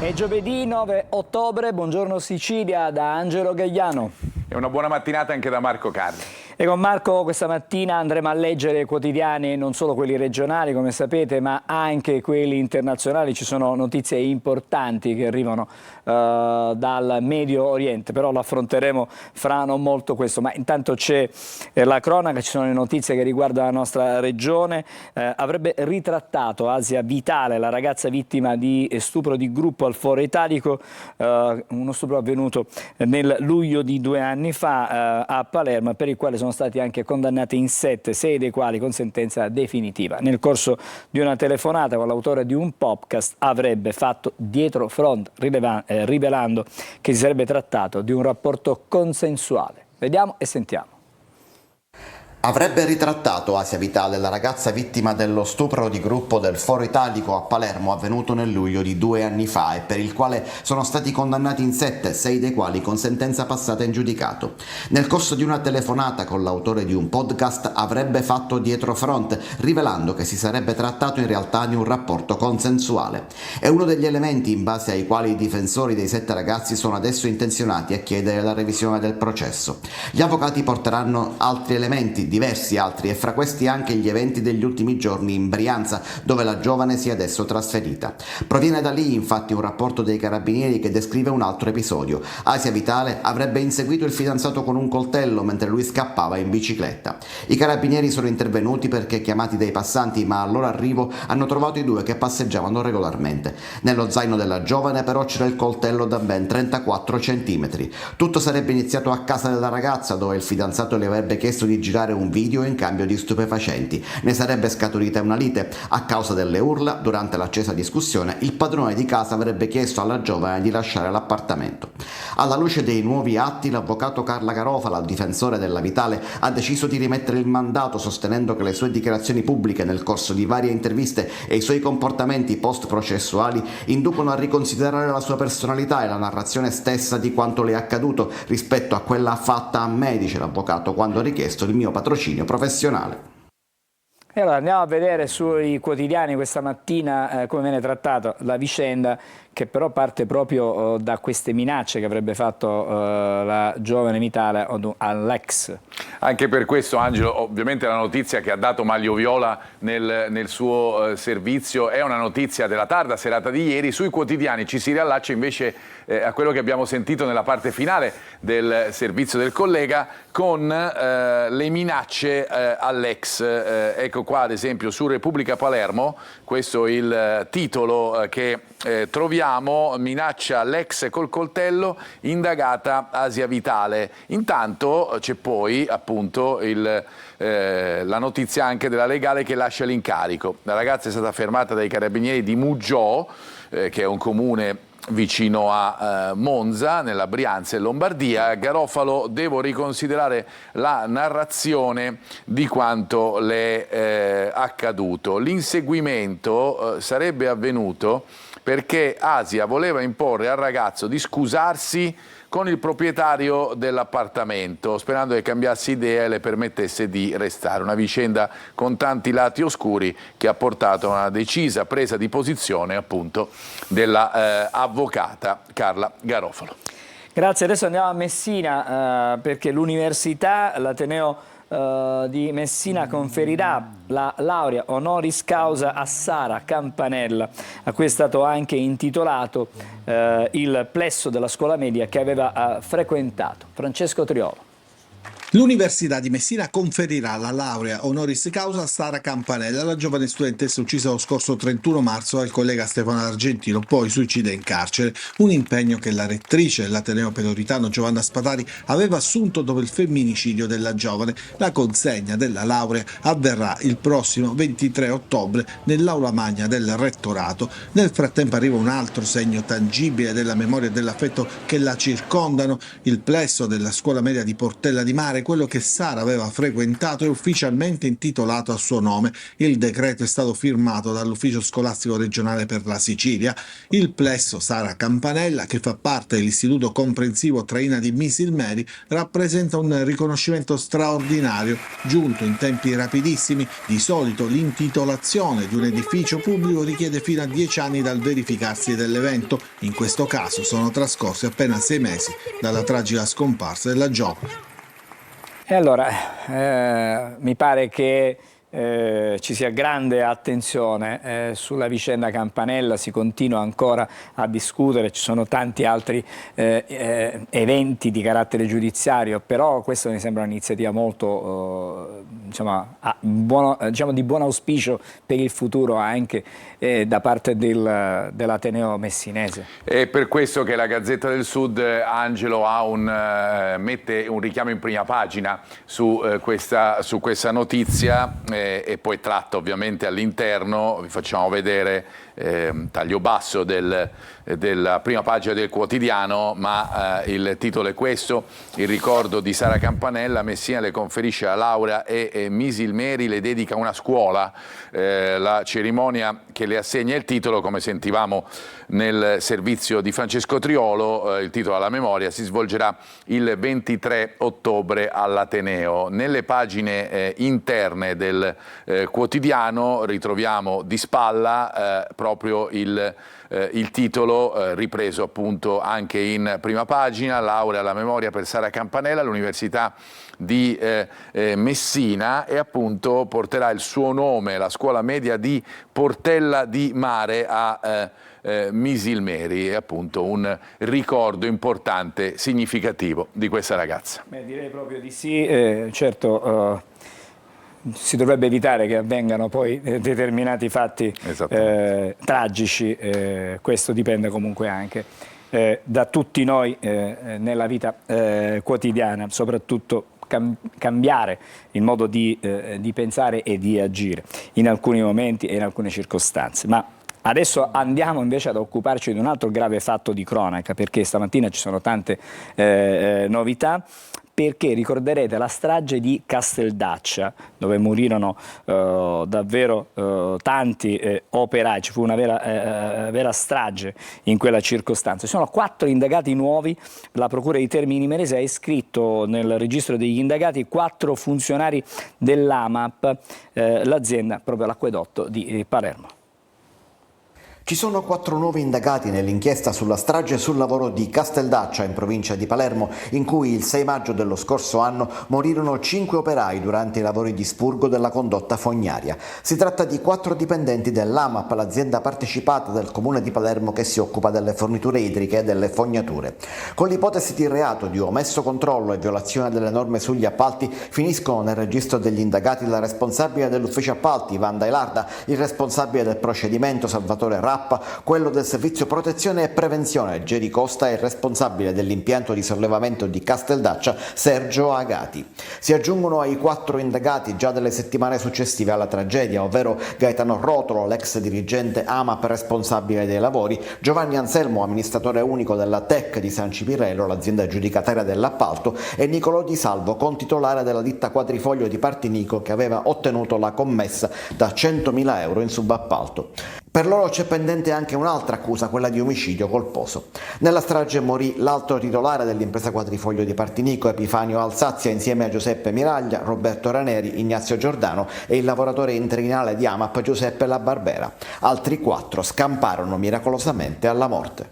È giovedì 9 ottobre, buongiorno Sicilia da Angelo Gagliano. E una buona mattinata anche da Marco Carli. E con Marco questa mattina andremo a leggere i quotidiani, non solo quelli regionali come sapete, ma anche quelli internazionali. Ci sono notizie importanti che arrivano dal Medio Oriente, però lo affronteremo fra non molto questo. Ma intanto c'è la cronaca, ci sono le notizie che riguardano la nostra regione. Avrebbe ritrattato Asia Vitale, la ragazza vittima di stupro di gruppo al Foro Italico, uno stupro avvenuto nel luglio di 2 anni fa a Palermo, per il quale sono stati anche condannati in 7, 6 dei quali con sentenza definitiva. Nel corso di una telefonata con l'autore di un podcast avrebbe fatto dietro front, rivelando che si sarebbe trattato di un rapporto consensuale. Vediamo e sentiamo. Avrebbe ritrattato Asia Vitale, la ragazza vittima dello stupro di gruppo del Foro Italico a Palermo avvenuto nel luglio di 2 anni fa e per il quale sono stati condannati in 7, 6 dei quali con sentenza passata in giudicato. Nel corso di una telefonata con l'autore di un podcast avrebbe fatto dietro front, rivelando che si sarebbe trattato in realtà di un rapporto consensuale. È uno degli elementi in base ai quali i difensori dei 7 ragazzi sono adesso intenzionati a chiedere la revisione del processo. Gli avvocati porteranno altri elementi, diversi altri, e fra questi anche gli eventi degli ultimi giorni in Brianza, dove la giovane si è adesso trasferita. Proviene da lì infatti un rapporto dei carabinieri che descrive un altro episodio. Asia Vitale avrebbe inseguito il fidanzato con un coltello mentre lui scappava in bicicletta. I carabinieri sono intervenuti perché chiamati dai passanti, ma al loro arrivo hanno trovato i due che passeggiavano regolarmente. Nello zaino della giovane però c'era il coltello da ben 34 centimetri. Tutto sarebbe iniziato a casa della ragazza, dove il fidanzato le avrebbe chiesto di girare un video in cambio di stupefacenti. Ne sarebbe scaturita una lite. A causa delle urla, durante l'accesa discussione, il padrone di casa avrebbe chiesto alla giovane di lasciare l'appartamento. Alla luce dei nuovi atti, l'avvocato Carla Garofalo, difensore della Vitale, ha deciso di rimettere il mandato, sostenendo che le sue dichiarazioni pubbliche nel corso di varie interviste e i suoi comportamenti post-processuali inducono a riconsiderare la sua personalità e la narrazione stessa di quanto le è accaduto rispetto a quella fatta a me, dice l'avvocato, quando ha richiesto il mio patrocinio professionale. E allora andiamo a vedere sui quotidiani questa mattina come viene trattata la vicenda, che però parte proprio da queste minacce che avrebbe fatto la giovane Vitale all'ex. Anche per questo, Angelo, ovviamente la notizia che ha dato Maglio Viola nel suo servizio è una notizia della tarda serata di ieri. Sui quotidiani ci si riallaccia invece a quello che abbiamo sentito nella parte finale del servizio del collega con le minacce all'ex. Ecco qua ad esempio su Repubblica Palermo, questo è il titolo che troviamo: minaccia l'ex col coltello, indagata Asia Vitale. Intanto c'è poi appunto la notizia anche della legale che lascia l'incarico. La ragazza è stata fermata dai carabinieri di Muggiò, che è un comune vicino a Monza, nella Brianza e Lombardia. Garofalo: devo riconsiderare la narrazione di quanto le è accaduto. L'inseguimento sarebbe avvenuto perché Asia voleva imporre al ragazzo di scusarsi con il proprietario dell'appartamento, sperando che cambiasse idea e le permettesse di restare. Una vicenda con tanti lati oscuri che ha portato a una decisa presa di posizione appunto della avvocata Carla Garofalo. Grazie, adesso andiamo a Messina perché l'Università, l'Ateneo di Messina, conferirà la laurea honoris causa a Sara Campanella, a cui è stato anche intitolato il plesso della scuola media che aveva frequentato. Francesco Triolo. L'Università di Messina conferirà la laurea honoris causa a Sara Campanella, la giovane studentessa uccisa lo scorso 31 marzo dal collega Stefano Argentino, poi suicida in carcere. Un impegno che la rettrice dell'Ateneo Peloritano Giovanna Spatari aveva assunto dopo il femminicidio della giovane. La consegna della laurea avverrà il prossimo 23 ottobre nell'aula magna del rettorato. Nel frattempo arriva un altro segno tangibile della memoria e dell'affetto che la circondano: il plesso della scuola media di Portella di Mare, indagare quello che Sara aveva frequentato e ufficialmente intitolato a suo nome. Il decreto è stato firmato dall'Ufficio Scolastico Regionale per la Sicilia. Il plesso Sara Campanella, che fa parte dell'Istituto Comprensivo Traina di Misilmeri, rappresenta un riconoscimento straordinario, giunto in tempi rapidissimi. Di solito l'intitolazione di un edificio pubblico richiede fino a 10 anni dal verificarsi dell'evento. In questo caso sono trascorsi appena 6 mesi dalla tragica scomparsa della giovane. E allora, mi pare che ci sia grande attenzione sulla vicenda Campanella, si continua ancora a discutere, ci sono tanti altri eventi di carattere giudiziario, però questa mi sembra un'iniziativa molto di buon auspicio per il futuro anche da parte dell'Ateneo messinese. È per questo che la Gazzetta del Sud, Angelo, mette un richiamo in prima pagina su questa notizia e poi tratta ovviamente all'interno, vi facciamo vedere taglio basso della prima pagina del quotidiano, ma il titolo è questo: il ricordo di Sara Campanella, Messina le conferisce la laurea e Misilmeri le dedica una scuola. La cerimonia che le assegna il titolo, come sentivamo nel servizio di Francesco Triolo, il titolo alla memoria, si svolgerà il 23 ottobre all'Ateneo. Nelle pagine interne del quotidiano ritroviamo di spalla proprio il titolo ripreso appunto anche in prima pagina: laurea alla memoria per Sara Campanella, l'Università di Messina, e appunto porterà il suo nome, la scuola media di Portella di Mare a Misilmeri. È appunto un ricordo importante, significativo di questa ragazza. Beh, direi proprio di sì, certo. Si dovrebbe evitare che avvengano poi determinati fatti tragici, questo dipende comunque anche da tutti noi nella vita quotidiana, soprattutto cambiare il modo di pensare e di agire in alcuni momenti e in alcune circostanze. Ma adesso andiamo invece ad occuparci di un altro grave fatto di cronaca, perché stamattina ci sono tante novità. Perché ricorderete la strage di Casteldaccia, dove morirono davvero tanti operai, ci fu una vera strage in quella circostanza. Ci sono 4 indagati nuovi, la Procura di Termini Imerese ha iscritto nel registro degli indagati 4 funzionari dell'AMAP, l'azienda proprio l'acquedotto di Palermo. Ci sono 4 nuovi indagati nell'inchiesta sulla strage sul lavoro di Casteldaccia in provincia di Palermo, in cui il 6 maggio dello scorso anno morirono 5 operai durante i lavori di spurgo della condotta fognaria. Si tratta di 4 dipendenti dell'AMAP, l'azienda partecipata del comune di Palermo che si occupa delle forniture idriche e delle fognature. Con l'ipotesi di reato di omesso controllo e violazione delle norme sugli appalti finiscono nel registro degli indagati la responsabile dell'ufficio appalti, Wanda Elarda, il responsabile del procedimento, Salvatore Rappa, quello del servizio protezione e prevenzione, Geri Costa, e il responsabile dell'impianto di sollevamento di Casteldaccia, Sergio Agati. Si aggiungono ai 4 indagati già delle settimane successive alla tragedia, ovvero Gaetano Rotolo, l'ex dirigente AMAP responsabile dei lavori, Giovanni Anselmo, amministratore unico della TEC di San Cipirello, l'azienda aggiudicataria dell'appalto, e Nicolò Di Salvo, contitolare della ditta Quadrifoglio di Partinico, che aveva ottenuto la commessa da 100.000 euro in subappalto. Per loro c'è pendente anche un'altra accusa, quella di omicidio colposo. Nella strage morì l'altro titolare dell'impresa Quadrifoglio di Partinico, Epifanio Alsazia, insieme a Giuseppe Miraglia, Roberto Raneri, Ignazio Giordano e il lavoratore interinale di AMAP Giuseppe La Barbera. Altri 4 scamparono miracolosamente alla morte.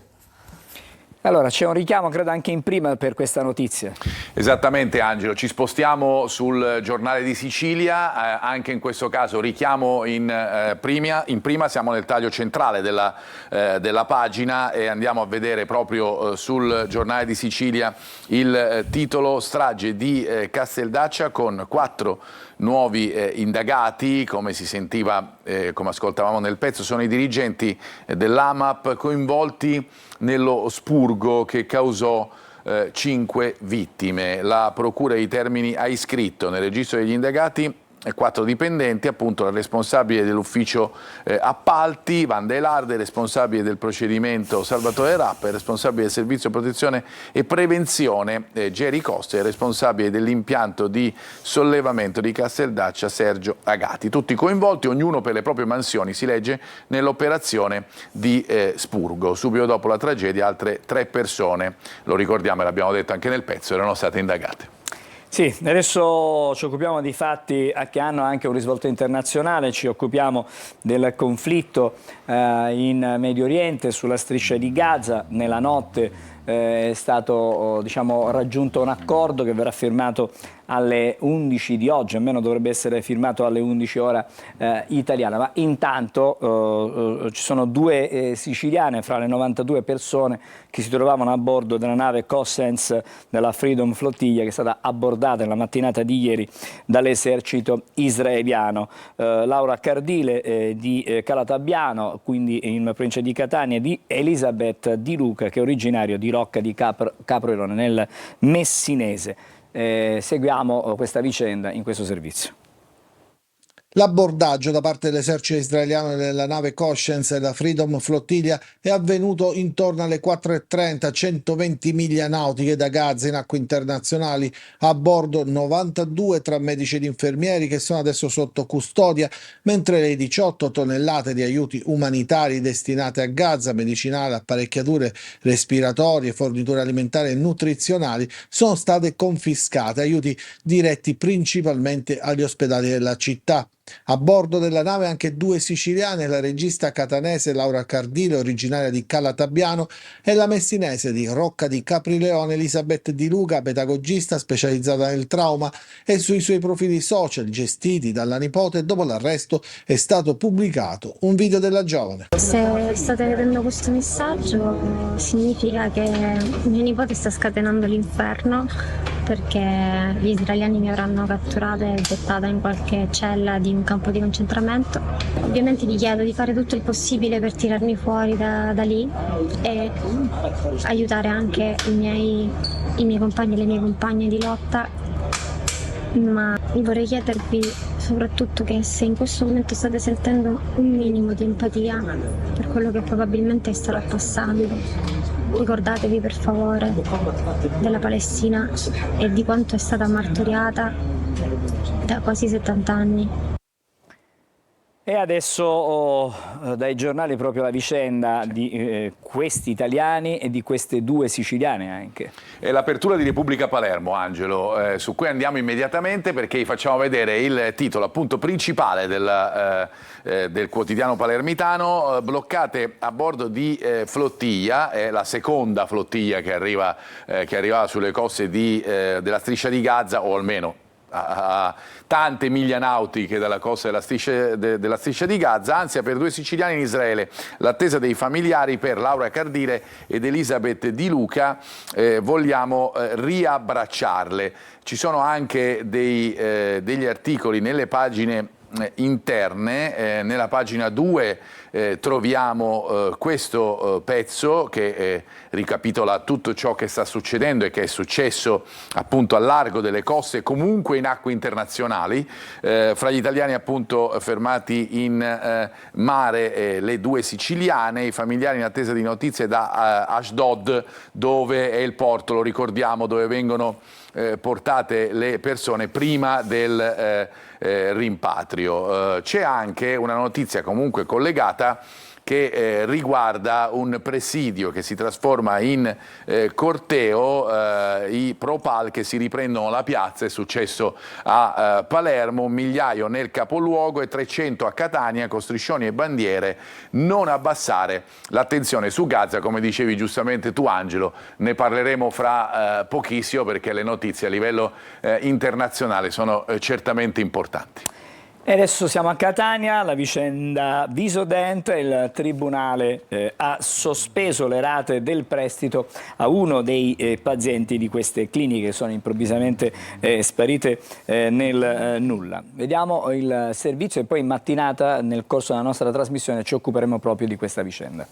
Allora, c'è un richiamo, credo, anche in prima per questa notizia. Esattamente, Angelo. Ci spostiamo sul Giornale di Sicilia, anche in questo caso richiamo in prima, siamo nel taglio centrale della pagina e andiamo a vedere proprio sul Giornale di Sicilia il titolo: strage di Casteldaccia, con 4 nuovi indagati. Come si sentiva, come ascoltavamo nel pezzo, sono i dirigenti dell'AMAP coinvolti nello spurgo che causò 5 vittime. La Procura di Termini ha iscritto nel registro degli indagati 4 dipendenti, appunto il responsabile dell'ufficio appalti Van de Larde, responsabile del procedimento Salvatore Rapp, responsabile del servizio protezione e prevenzione Geri Costa e responsabile dell'impianto di sollevamento di Casteldaccia Sergio Agati. Tutti coinvolti, ognuno per le proprie mansioni, si legge nell'operazione di Spurgo. Subito dopo la tragedia altre 3 persone, lo ricordiamo e l'abbiamo detto anche nel pezzo, erano state indagate. Sì, adesso ci occupiamo di fatti che hanno anche un risvolto internazionale, ci occupiamo del conflitto in Medio Oriente, sulla striscia di Gaza. Nella notte è stato raggiunto un accordo che verrà firmato alle 11 di oggi, almeno dovrebbe essere firmato alle 11 ora italiana, ma intanto ci sono 2 siciliane fra le 92 persone che si trovavano a bordo della nave Cossens della Freedom Flottiglia, che è stata abbordata nella mattinata di ieri dall'esercito israeliano. Laura Cardile di Calatabbiano, quindi in provincia di Catania, di Elisabeth Di Luca, che è originario di Rocca di Caprolone nel Messinese. Seguiamo questa vicenda in questo servizio. L'abbordaggio da parte dell'esercito israeliano della nave Coscience e la Freedom Flottiglia è avvenuto intorno alle 4:30, 120 miglia nautiche da Gaza in acque internazionali. A bordo 92 tra medici ed infermieri che sono adesso sotto custodia, mentre le 18 tonnellate di aiuti umanitari destinate a Gaza, medicinali, apparecchiature respiratorie, forniture alimentari e nutrizionali, sono state confiscate, aiuti diretti principalmente agli ospedali della città. A bordo della nave anche 2 siciliane, la regista catanese Laura Cardile, originaria di Calatabbiano, e la messinese di Rocca di Caprileone Elisabeth Di Luca, pedagogista specializzata nel trauma, e sui suoi profili social gestiti dalla nipote dopo l'arresto è stato pubblicato un video della giovane. Se state vedendo questo messaggio significa che mio nipote sta scatenando l'inferno, perché gli israeliani mi avranno catturata e gettata in qualche cella di un campo di concentramento. Ovviamente gli chiedo di fare tutto il possibile per tirarmi fuori da lì e aiutare anche i miei compagni e le mie compagne di lotta, ma vorrei chiedervi soprattutto che se in questo momento state sentendo un minimo di empatia per quello che probabilmente starà passando, ricordatevi per favore della Palestina e di quanto è stata martoriata da quasi 70 anni. E adesso dai giornali proprio la vicenda di questi italiani e di queste 2 siciliane anche. È l'apertura di Repubblica Palermo, Angelo, su cui andiamo immediatamente perché vi facciamo vedere il titolo appunto principale del quotidiano palermitano. Bloccate a bordo di flottiglia, è la seconda flottiglia che arriva sulle coste della striscia di Gaza, o almeno a tante miglia nautiche dalla costa della striscia di Gaza, ansia per 2 siciliani in Israele, l'attesa dei familiari per Laura Cardile ed Elisabeth Di Luca, vogliamo riabbracciarle. Ci sono anche degli articoli nelle pagine interne, nella pagina 2 troviamo questo pezzo che ricapitola tutto ciò che sta succedendo e che è successo appunto al largo delle coste, comunque in acque internazionali, fra gli italiani appunto fermati in mare le 2 siciliane, i familiari in attesa di notizie da Ashdod, dove è il porto, lo ricordiamo, dove vengono portate le persone prima del rimpatrio. C'è anche una notizia comunque collegata che riguarda un presidio che si trasforma in corteo, i Propal che si riprendono la piazza. È successo a Palermo, 1 migliaio nel capoluogo e 300 a Catania, con striscioni e bandiere. Non abbassare l'attenzione su Gaza, come dicevi giustamente tu Angelo, ne parleremo fra pochissimo perché le notizie a livello internazionale sono certamente importanti. E adesso siamo a Catania, la vicenda Visodent. Il Tribunale ha sospeso le rate del prestito a uno dei pazienti di queste cliniche che sono improvvisamente sparite nel nulla. Vediamo il servizio e poi in mattinata nel corso della nostra trasmissione ci occuperemo proprio di questa vicenda.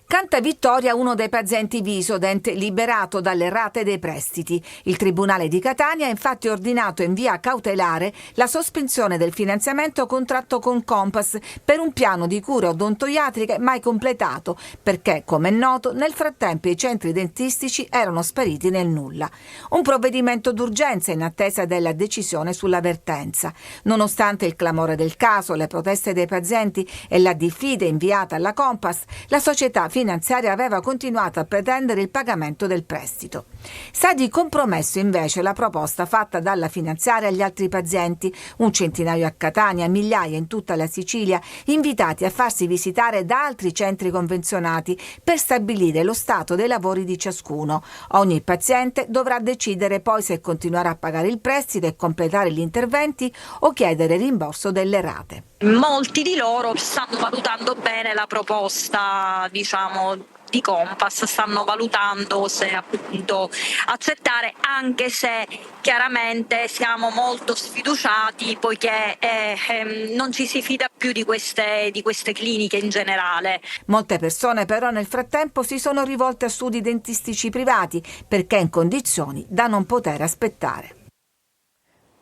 Canta vittoria uno dei pazienti Visodent liberato dalle rate dei prestiti. Il Tribunale di Catania ha infatti ordinato in via cautelare la sospensione del finanziamento contratto con Compass per un piano di cure odontoiatriche mai completato perché, come è noto, nel frattempo i centri dentistici erano spariti nel nulla. Un provvedimento d'urgenza in attesa della decisione sulla vertenza. Nonostante il clamore del caso, le proteste dei pazienti e la diffida inviata alla Compass, la società finanziaria aveva continuato a pretendere il pagamento del prestito. Sa di compromesso invece la proposta fatta dalla finanziaria agli altri pazienti, un centinaio a Catania, migliaia in tutta la Sicilia, invitati a farsi visitare da altri centri convenzionati per stabilire lo stato dei lavori di ciascuno. Ogni paziente dovrà decidere poi se continuare a pagare il prestito e completare gli interventi o chiedere rimborso delle rate. Molti di loro stanno valutando bene la proposta, di Compass, stanno valutando se appunto accettare, anche se chiaramente siamo molto sfiduciati poiché non ci si fida più di queste cliniche in generale. Molte persone però nel frattempo si sono rivolte a studi dentistici privati perché in condizioni da non poter aspettare.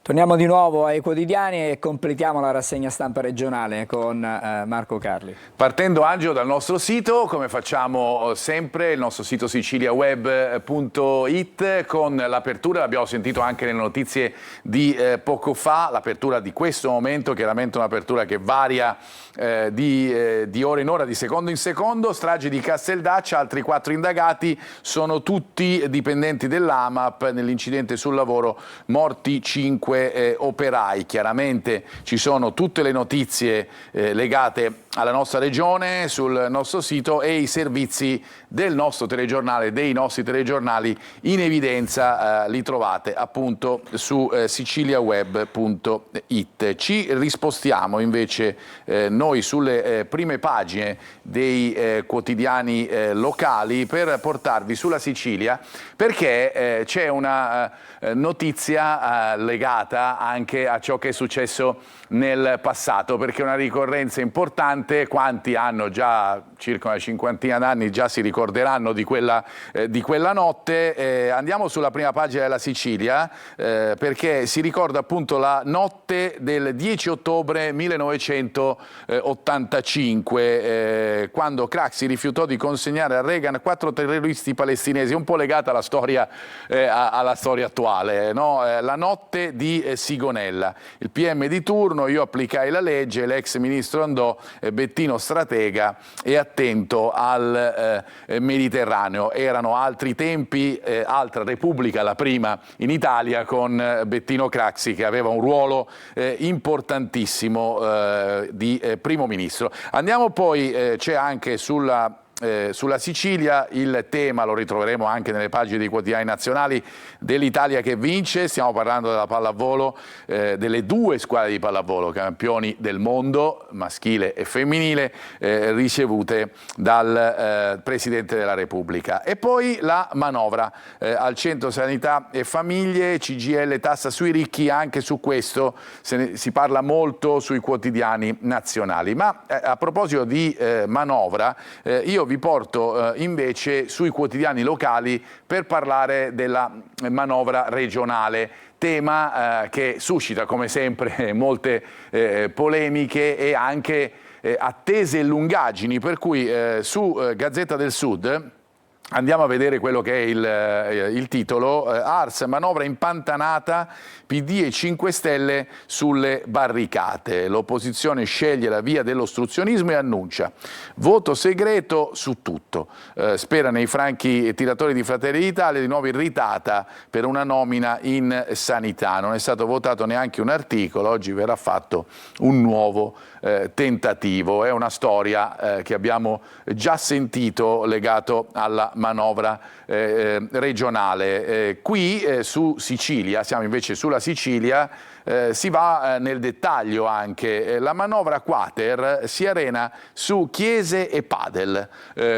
Torniamo di nuovo ai quotidiani e completiamo la rassegna stampa regionale con Marco Carli. Partendo, Angelo, dal nostro sito, come facciamo sempre, il nostro sito siciliaweb.it, con l'apertura, l'abbiamo sentito anche nelle notizie di poco fa, l'apertura di questo momento, chiaramente un'apertura che varia di ora in ora, di secondo in secondo. Strage di Casteldaccia, altri 4 indagati, sono tutti dipendenti dell'AMAP, nell'incidente sul lavoro morti 5 operai. Chiaramente ci sono tutte le notizie legate alla nostra regione sul nostro sito e i servizi del nostro telegiornale, dei nostri telegiornali in evidenza li trovate appunto su siciliaweb.it. Ci rispostiamo invece noi sulle prime pagine dei quotidiani locali per portarvi sulla Sicilia, perché c'è una notizia legata anche a ciò che è successo nel passato, perché è una ricorrenza importante. Quanti hanno già circa una cinquantina d'anni già si ricorderanno di quella notte. Andiamo sulla prima pagina della Sicilia perché si ricorda appunto la notte del 10 ottobre 1985 quando Craxi rifiutò di consegnare a Reagan 4 terroristi palestinesi, un po' legata alla storia attuale, no? La notte di Sigonella. Il PM di turno, io applicai la legge, l'ex ministro andò, Bettino stratega e attento al Mediterraneo. Erano altri tempi, altra repubblica, la prima in Italia, con Bettino Craxi che aveva un ruolo importantissimo di primo ministro. Andiamo poi, c'è anche sulla Sicilia il tema, lo ritroveremo anche nelle pagine dei quotidiani nazionali, dell'Italia che vince. Stiamo parlando della pallavolo, delle 2 squadre di pallavolo campioni del mondo, maschile e femminile, ricevute dal Presidente della Repubblica. E poi la manovra al centro sanità e famiglie, CGIL tassa sui ricchi, anche su questo si parla molto sui quotidiani nazionali. Ma a proposito di manovra, io vi porto invece sui quotidiani locali per parlare della manovra regionale, tema che suscita come sempre molte polemiche e anche attese e lungaggini, per cui su Gazzetta del Sud andiamo a vedere quello che è il titolo. Ars, manovra impantanata, PD e 5 Stelle sulle barricate. L'opposizione sceglie la via dell'ostruzionismo e annuncia voto segreto su tutto. Spera nei franchi tiratori di Fratelli d'Italia, di nuovo irritata per una nomina in sanità. Non è stato votato neanche un articolo, oggi verrà fatto un nuovo tentativo. È una storia che abbiamo già sentito legato alla manovra regionale. Qui su Sicilia, siamo invece sulla Sicilia, si va nel dettaglio anche. La manovra Quater si arena su chiese e padel,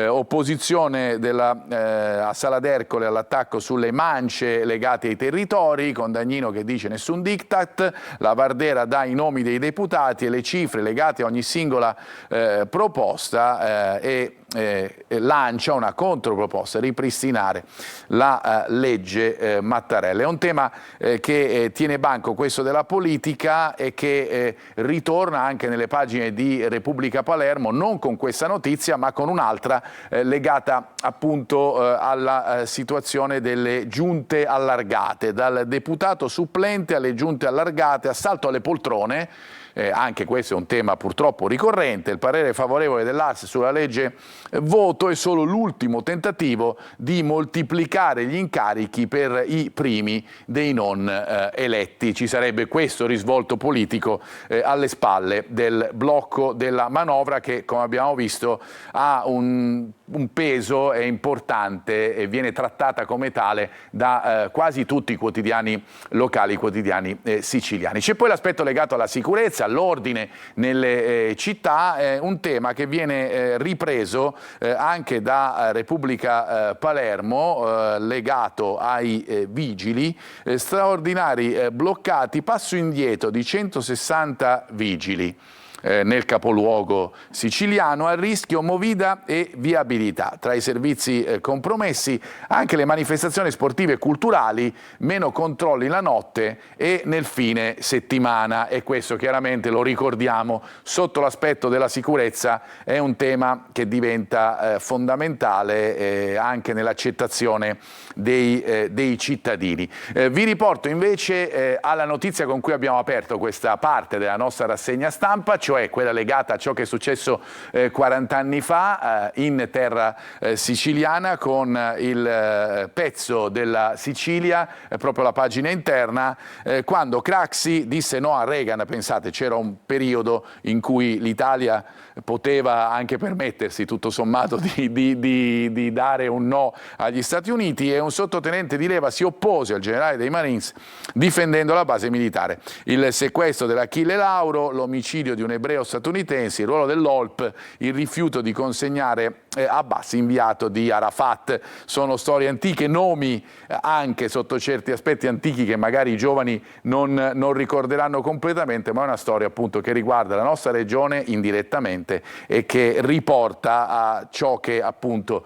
opposizione a Sala d'Ercole all'attacco sulle mance legate ai territori, con Dagnino che dice nessun diktat, la Vardera dà i nomi dei deputati e le cifre legate a ogni singola proposta e lancia una controproposta, ripristinare la legge Mattarella. È un tema che tiene banco questo della politica e che ritorna anche nelle pagine di Repubblica Palermo, non con questa notizia ma con un'altra legata appunto alla situazione delle giunte allargate, dal deputato supplente alle giunte allargate, assalto alle poltrone. Anche questo è un tema purtroppo ricorrente. Il parere favorevole dell'ARS sulla legge voto è solo l'ultimo tentativo di moltiplicare gli incarichi per i primi dei non eletti. Ci sarebbe questo risvolto politico alle spalle del blocco della manovra che, come abbiamo visto, ha un peso, è importante e viene trattata come tale da quasi tutti i quotidiani locali, i quotidiani siciliani. C'è poi l'aspetto legato alla sicurezza, all'ordine nelle città, un tema che viene ripreso anche da Repubblica Palermo, legato ai vigili, straordinari bloccati, passo indietro di 160 vigili. Nel capoluogo siciliano, a rischio movida e viabilità. Tra i servizi compromessi anche le manifestazioni sportive e culturali, meno controlli la notte e nel fine settimana, e questo chiaramente lo ricordiamo sotto l'aspetto della sicurezza, è un tema che diventa fondamentale anche nell'accettazione dei cittadini. Vi riporto invece alla notizia con cui abbiamo aperto questa parte della nostra rassegna stampa, cioè quella legata a ciò che è successo 40 anni fa in terra siciliana, con il pezzo della Sicilia, proprio la pagina interna, quando Craxi disse no a Reagan. Pensate, c'era un periodo in cui l'Italia poteva anche permettersi tutto sommato di dare un no agli Stati Uniti, e un sottotenente di leva si oppose al generale dei Marines difendendo la base militare. Il sequestro dell'Achille Lauro, l'omicidio di un ebreo statunitense, il ruolo dell'OLP, il rifiuto di consegnare Abbas, inviato di Arafat. Sono storie antiche, nomi anche sotto certi aspetti antichi che magari i giovani non ricorderanno completamente, ma è una storia appunto che riguarda la nostra regione indirettamente e che riporta a ciò che appunto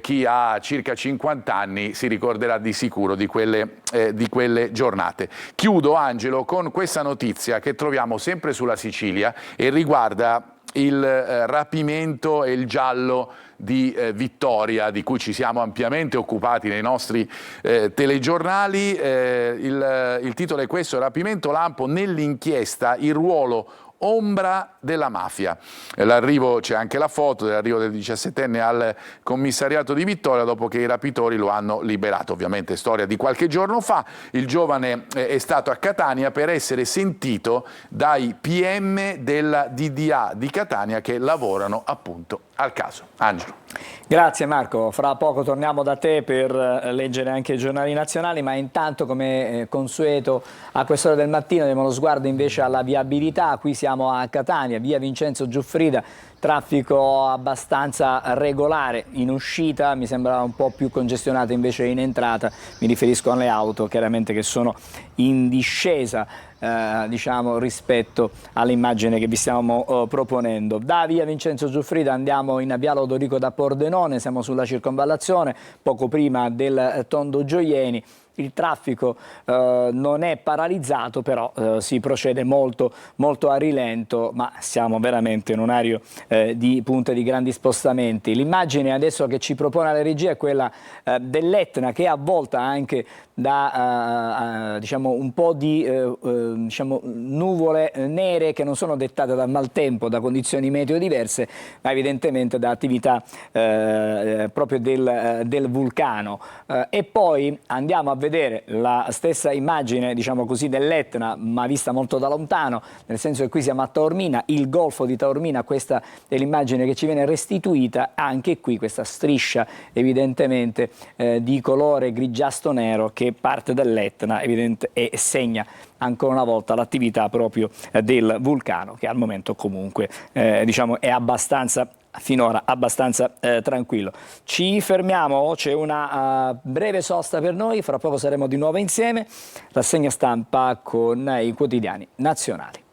chi ha circa 50 anni si ricorderà di sicuro di quelle giornate. Chiudo, Angelo, con questa notizia che troviamo sempre sulla Sicilia e riguarda il rapimento e il giallo di Vittoria, di cui ci siamo ampiamente occupati nei nostri telegiornali. Il titolo è questo: rapimento lampo nell'inchiesta, il ruolo ombra della mafia. L'arrivo, c'è anche la foto dell'arrivo del 17enne al commissariato di Vittoria dopo che i rapitori lo hanno liberato. Ovviamente storia di qualche giorno fa. Il giovane è stato a Catania per essere sentito dai PM della DDA di Catania che lavorano appunto al caso. Angelo. Grazie Marco, fra poco torniamo da te per leggere anche i giornali nazionali, ma intanto, come consueto a quest'ora del mattino, diamo lo sguardo invece alla viabilità. Qui siamo a Catania, via Vincenzo Giuffrida, traffico abbastanza regolare in uscita, mi sembra un po' più congestionato invece in entrata, mi riferisco alle auto chiaramente che sono in discesa diciamo rispetto all'immagine che vi stiamo proponendo. Da via Vincenzo Giuffrida andiamo in via Lodorico da Pordenone, siamo sulla circonvallazione, poco prima del Tondo Gioieni. Il traffico non è paralizzato, però si procede molto a rilento, ma siamo veramente in un orario di punte di grandi spostamenti. L'immagine adesso che ci propone la regia è quella dell'Etna, che è avvolta anche da diciamo un po' di diciamo, nuvole nere che non sono dettate dal maltempo, da condizioni meteo diverse, ma evidentemente da attività proprio del vulcano. E poi andiamo a vedere vedere la stessa immagine, diciamo così, dell'Etna, ma vista molto da lontano, nel senso che qui siamo a Taormina, il golfo di Taormina, questa è l'immagine che ci viene restituita, anche qui questa striscia evidentemente di colore grigiastro-nero che parte dall'Etna e segna ancora una volta l'attività proprio del vulcano, che al momento comunque diciamo è finora abbastanza tranquillo. Ci fermiamo, c'è una breve sosta per noi, fra poco saremo di nuovo insieme, rassegna stampa con i quotidiani nazionali.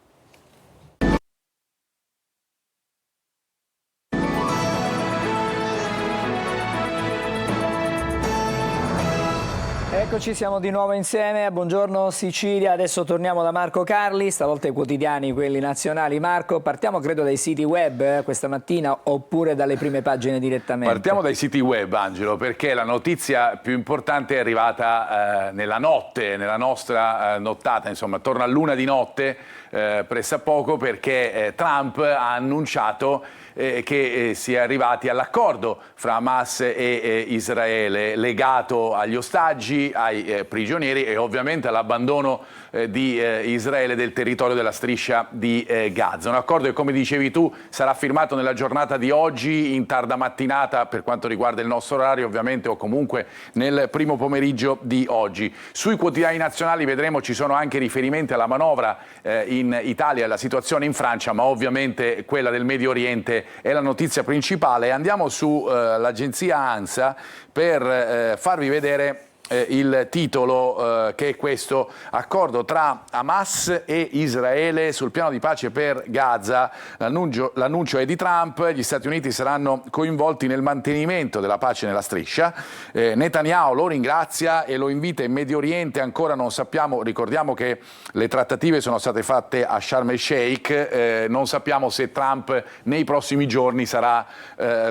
Eccoci, siamo di nuovo insieme, buongiorno Sicilia, adesso torniamo da Marco Carli, stavolta i quotidiani, quelli nazionali. Marco, partiamo credo dai siti web questa mattina oppure dalle prime pagine direttamente? Partiamo dai siti web, Angelo, perché la notizia più importante è arrivata nella notte, nella nostra nottata, insomma, attorno all'1 di notte, pressappoco, perché Trump ha annunciato che si è arrivati all'accordo fra Hamas e Israele legato agli ostaggi, ai prigionieri e ovviamente all'abbandono di Israele del territorio della striscia di Gaza. Un accordo che, come dicevi tu, sarà firmato nella giornata di oggi in tarda mattinata per quanto riguarda il nostro orario ovviamente, o comunque nel primo pomeriggio di oggi. Sui quotidiani nazionali vedremo ci sono anche riferimenti alla manovra in Italia e alla situazione in Francia, ma ovviamente quella del Medio Oriente è la notizia principale. Andiamo su l'agenzia ANSA per farvi vedere il titolo che è questo: accordo tra Hamas e Israele sul piano di pace per Gaza. L'annuncio è di Trump, gli Stati Uniti saranno coinvolti nel mantenimento della pace nella striscia. Netanyahu lo ringrazia e lo invita in Medio Oriente, ancora non sappiamo, ricordiamo che le trattative sono state fatte a Sharm el Sheikh, non sappiamo se Trump nei prossimi giorni sarà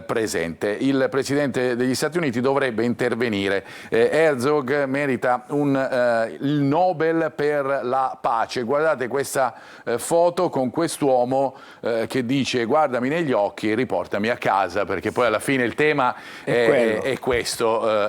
presente. Il Presidente degli Stati Uniti dovrebbe intervenire. Herzog merita il Nobel per la pace. Guardate questa foto con quest'uomo che dice: guardami negli occhi e riportami a casa, perché poi alla fine il tema è questo,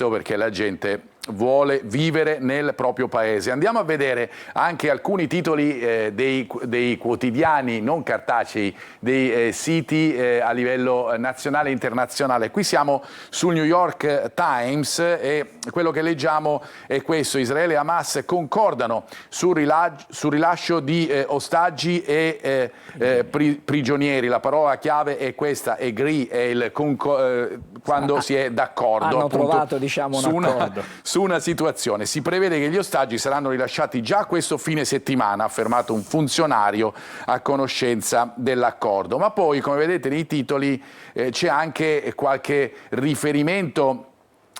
perché la gente vuole vivere nel proprio paese. Andiamo a vedere anche alcuni titoli dei quotidiani non cartacei, dei siti a livello nazionale e internazionale. Qui siamo sul New York Times e quello che leggiamo è questo: Israele e Hamas concordano sul rilascio di ostaggi e prigionieri. La parola chiave è questa, agree, è quando si è d'accordo. Hanno trovato, diciamo, un accordo. Su una situazione. Si prevede che gli ostaggi saranno rilasciati già questo fine settimana, ha affermato un funzionario a conoscenza dell'accordo. Ma poi, come vedete nei titoli, c'è anche qualche riferimento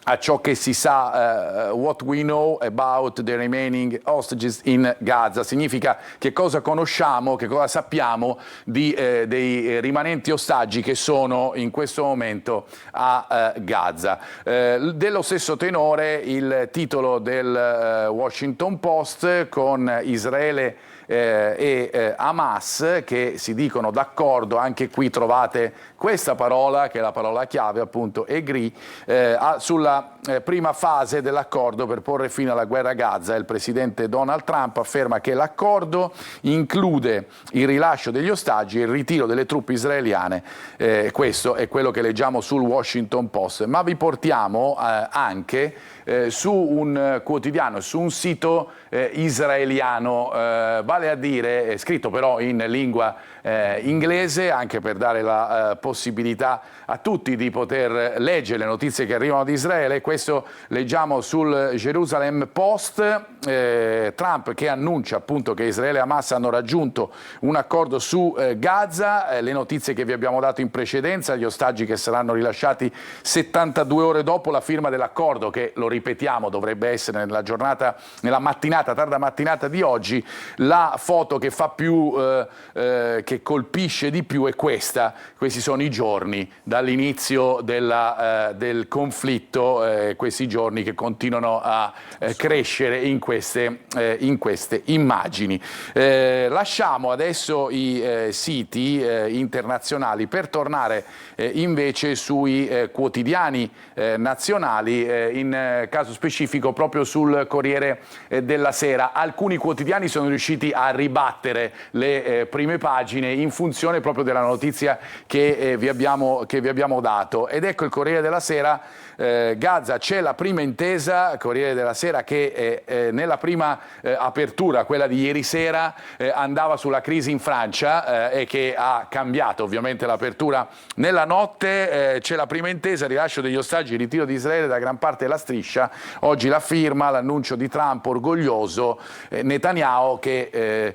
a ciò che si sa, what we know about the remaining hostages in Gaza. Significa che cosa conosciamo, che cosa sappiamo dei rimanenti ostaggi che sono in questo momento a Gaza. Dello stesso tenore il titolo del Washington Post, con Israele e Hamas che si dicono d'accordo. Anche qui trovate questa parola, che è la parola chiave, appunto, agree, sulla prima fase dell'accordo per porre fine alla guerra a Gaza. Il presidente Donald Trump afferma che l'accordo include il rilascio degli ostaggi e il ritiro delle truppe israeliane. Questo è quello che leggiamo sul Washington Post. Ma vi portiamo anche su un quotidiano, su un sito israeliano, vale a dire scritto però in lingua inglese, anche per dare la possibilità a tutti di poter leggere le notizie che arrivano da Israele. Questo leggiamo sul Jerusalem Post, Trump che annuncia appunto che Israele e Hamas hanno raggiunto un accordo su Gaza, le notizie che vi abbiamo dato in precedenza, gli ostaggi che saranno rilasciati 72 ore dopo la firma dell'accordo, che, lo ripetiamo, dovrebbe essere nella mattinata, tarda mattinata di oggi. La foto che fa più che che colpisce di più è questa. Questi sono i giorni dall'inizio del conflitto, questi giorni che continuano a crescere in queste immagini. Lasciamo adesso i siti internazionali per tornare invece sui quotidiani nazionali, in caso specifico proprio sul Corriere della Sera. Alcuni quotidiani sono riusciti a ribattere le prime pagine in funzione proprio della notizia che vi abbiamo dato, ed ecco il Corriere della Sera. Gaza, c'è la prima intesa, Corriere della Sera, che nella prima apertura, quella di ieri sera, andava sulla crisi in Francia e che ha cambiato ovviamente l'apertura nella notte. C'è la prima intesa, rilascio degli ostaggi, ritiro di Israele da gran parte della striscia. Oggi la firma, l'annuncio di Trump orgoglioso, Netanyahu che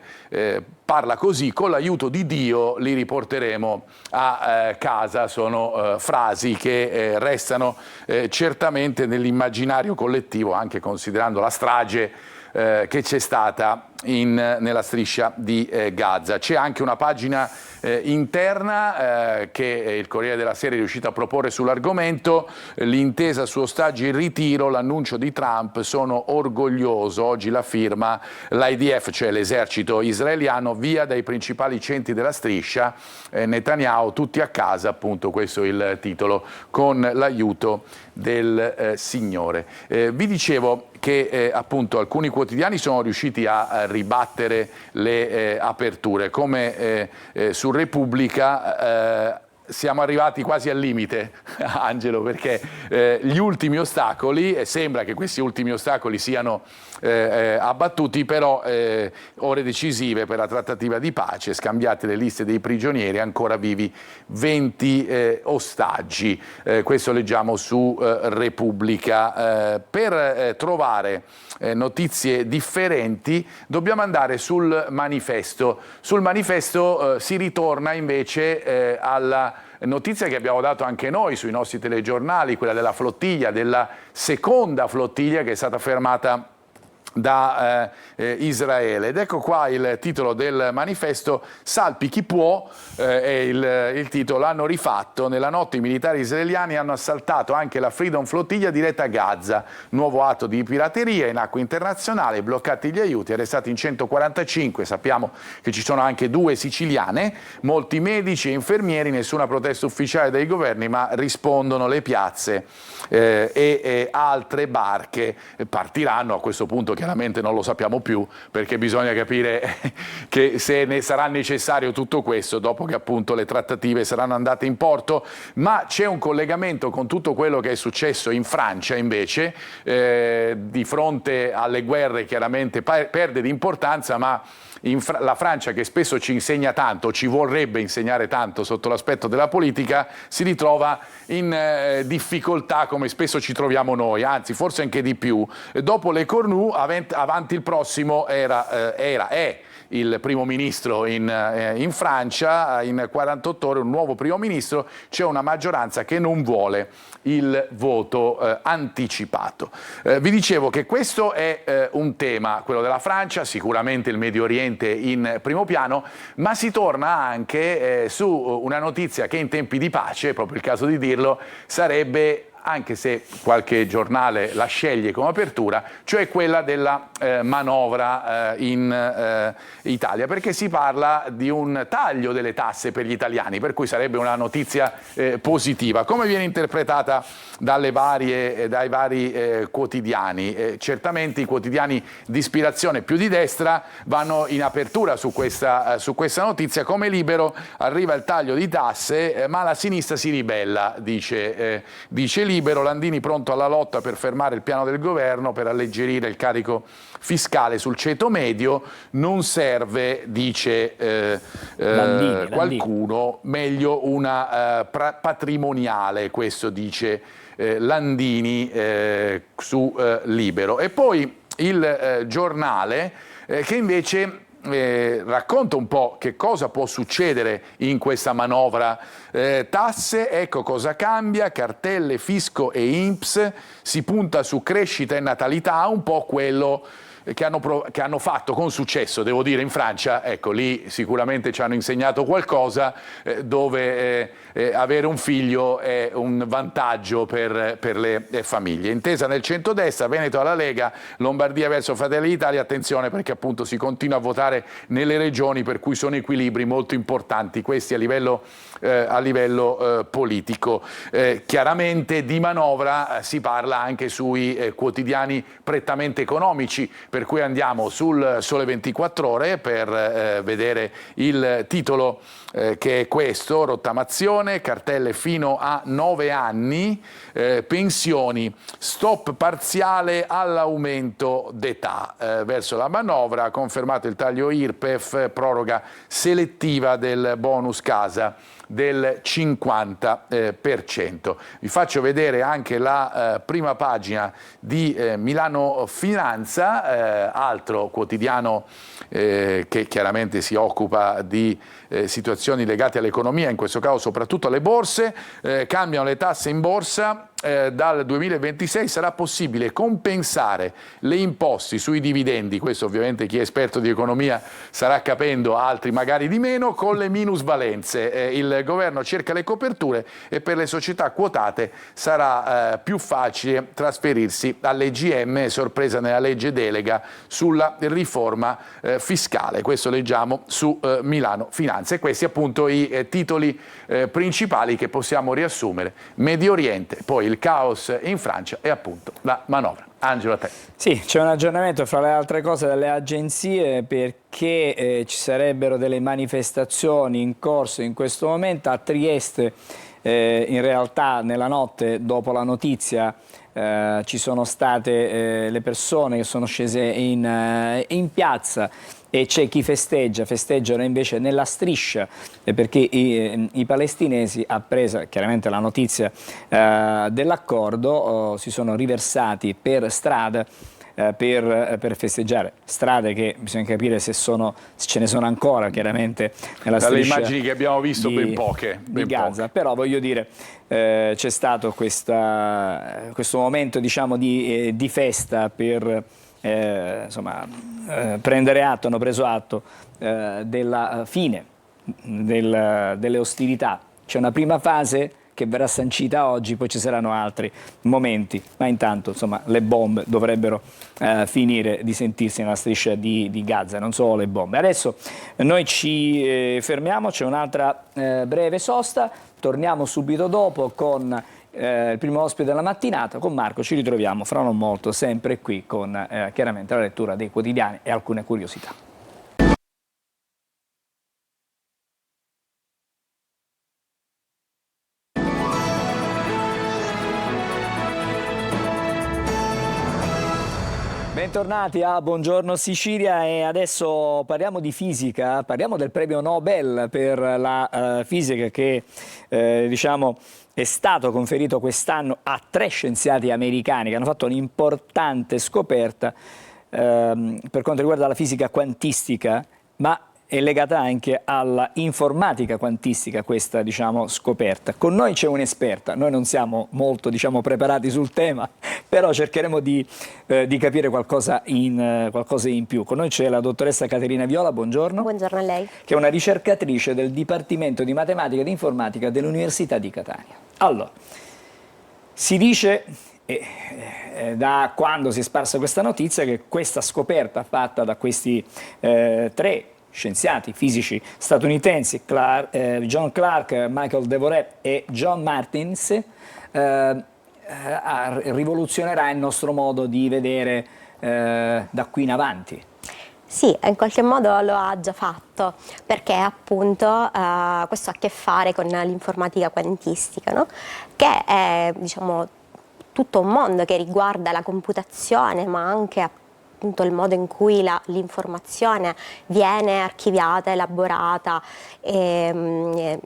parla così: con l'aiuto di Dio li riporteremo a casa. Sono frasi che restano certamente nell'immaginario collettivo, anche considerando la strage che c'è stata nella striscia di Gaza. C'è anche una pagina interna che il Corriere della Sera è riuscito a proporre sull'argomento: l'intesa su ostaggi in ritiro, l'annuncio di Trump, sono orgoglioso. Oggi la firma, l'IDF, cioè l'esercito israeliano, via dai principali centri della striscia, Netanyahu tutti a casa, appunto questo è il titolo, con l'aiuto del Signore. Vi dicevo che appunto alcuni quotidiani sono riusciti a ribattere le aperture, come su Repubblica. Siamo arrivati quasi al limite, Angelo, perché gli ultimi ostacoli, e sembra che questi ultimi ostacoli siano abbattuti, però ore decisive per la trattativa di pace, scambiate le liste dei prigionieri, ancora vivi 20 ostaggi. Questo leggiamo su Repubblica. Per trovare notizie differenti dobbiamo andare sul Manifesto. Sul Manifesto si ritorna invece alla notizia che abbiamo dato anche noi sui nostri telegiornali, quella della flottiglia, della seconda flottiglia che è stata fermata da Israele. Ed ecco qua il titolo del Manifesto: salpi chi può, è il titolo. Hanno rifatto, nella notte i militari israeliani hanno assaltato anche la Freedom Flottiglia diretta a Gaza, nuovo atto di pirateria in acque internazionali, bloccati gli aiuti, arrestati in 145, sappiamo che ci sono anche 2 siciliane, molti medici e infermieri, nessuna protesta ufficiale dai governi, ma rispondono le piazze e altre barche partiranno. A questo punto chiaramente non lo sappiamo più, perché bisogna capire che se ne sarà necessario tutto questo dopo che appunto le trattative saranno andate in porto. Ma c'è un collegamento con tutto quello che è successo in Francia invece, di fronte alle guerre chiaramente perde di importanza, ma la Francia, che spesso ci insegna tanto, ci vorrebbe insegnare tanto sotto l'aspetto della politica, si ritrova in difficoltà come spesso ci troviamo noi, anzi forse anche di più. Dopo le Cornu, avanti il prossimo è il primo ministro in Francia. In 48 ore un nuovo primo ministro, c'è una maggioranza che non vuole il voto anticipato. Vi dicevo che questo è un tema, quello della Francia, sicuramente il Medio Oriente in primo piano, ma si torna anche su una notizia che in tempi di pace, è proprio il caso di dirlo, sarebbe, anche se qualche giornale la sceglie come apertura, cioè quella della manovra in Italia, perché si parla di un taglio delle tasse per gli italiani, per cui sarebbe una notizia positiva. Come viene interpretata dai vari quotidiani? Certamente i quotidiani di ispirazione più di destra vanno in apertura su questa notizia. Come Libero, arriva il taglio di tasse, ma la sinistra si ribella, dice Libero. Landini pronto alla lotta per fermare il piano del governo per alleggerire il carico fiscale sul ceto medio. Non serve, dice qualcuno, meglio una patrimoniale, questo dice Landini su Libero. E poi il Giornale che invece racconta un po' che cosa può succedere in questa manovra. Tasse, ecco cosa cambia, cartelle, fisco e INPS, si punta su crescita e natalità, un po' quello che hanno fatto con successo, devo dire, in Francia. Ecco, lì sicuramente ci hanno insegnato qualcosa, dove avere un figlio è un vantaggio per le famiglie. Intesa nel centrodestra, Veneto alla Lega, Lombardia verso Fratelli d'Italia. Attenzione, perché appunto si continua a votare nelle regioni per cui sono equilibri molto importanti questi a livello politico. Chiaramente di manovra si parla anche sui quotidiani prettamente economici, per cui andiamo sul Sole 24 Ore per vedere il titolo che è questo: rottamazione, cartelle fino a 9 anni, pensioni, stop parziale all'aumento d'età. Verso la manovra, confermato il taglio IRPEF, proroga selettiva del bonus casa del 50%. Vi faccio vedere anche la prima pagina di Milano Finanza, altro quotidiano che chiaramente si occupa di situazioni legate all'economia, in questo caso soprattutto alle borse. Cambiano le tasse in borsa. Dal 2026 sarà possibile compensare le imposte sui dividendi, questo ovviamente chi è esperto di economia starà capendo, altri magari di meno, con le minusvalenze. Il governo cerca le coperture e per le società quotate sarà più facile trasferirsi all'EGM, sorpresa nella legge delega sulla riforma fiscale. Questo leggiamo su Milano Finanza, e questi appunto i titoli principali che possiamo riassumere. Medio Oriente, poi il caos in Francia e appunto la manovra. Angelo, a te. Sì, c'è un aggiornamento fra le altre cose dalle agenzie, perché ci sarebbero delle manifestazioni in corso in questo momento a Trieste. In realtà nella notte dopo la notizia ci sono state le persone che sono scese in piazza, e c'è chi festeggiano invece nella striscia, perché i palestinesi, appresa chiaramente la notizia dell'accordo, si sono riversati per strada per festeggiare. Strade che bisogna capire se ce ne sono ancora, chiaramente nella dalle striscia immagini che abbiamo visto ben poche di Gaza. Però voglio dire, c'è stato questo momento, diciamo, di festa per prendere atto, hanno preso atto della fine delle ostilità. C'è una prima fase che verrà sancita oggi, poi ci saranno altri momenti, ma intanto insomma le bombe dovrebbero finire di sentirsi nella striscia di Gaza, non solo le bombe. Adesso noi ci fermiamo, c'è un'altra breve sosta, torniamo subito dopo con il primo ospite della mattinata. Con Marco ci ritroviamo fra non molto, sempre qui con chiaramente la lettura dei quotidiani e alcune curiosità. Bentornati a Buongiorno Sicilia, e adesso parliamo di fisica, parliamo del premio Nobel per la fisica che diciamo è stato conferito quest'anno a 3 scienziati americani che hanno fatto un'importante scoperta per quanto riguarda la fisica quantistica, ma è legata anche alla informatica quantistica questa, diciamo, scoperta. Con noi c'è un'esperta, noi non siamo molto, diciamo, preparati sul tema, però cercheremo di capire qualcosa in più. Con noi c'è la dottoressa Caterina Viola, buongiorno. Buongiorno a lei. Che è una ricercatrice del Dipartimento di Matematica ed Informatica dell'Università di Catania. Allora, si dice, da quando si è sparsa questa notizia, che questa scoperta fatta da questi 3 scienziati fisici statunitensi, John Clark, Michael Devoret e John Martins, rivoluzionerà il nostro modo di vedere da qui in avanti. Sì, in qualche modo lo ha già fatto, perché appunto questo ha a che fare con l'informatica quantistica, no? Che è, diciamo, tutto un mondo che riguarda la computazione, ma anche appunto il modo in cui l'informazione viene archiviata, elaborata e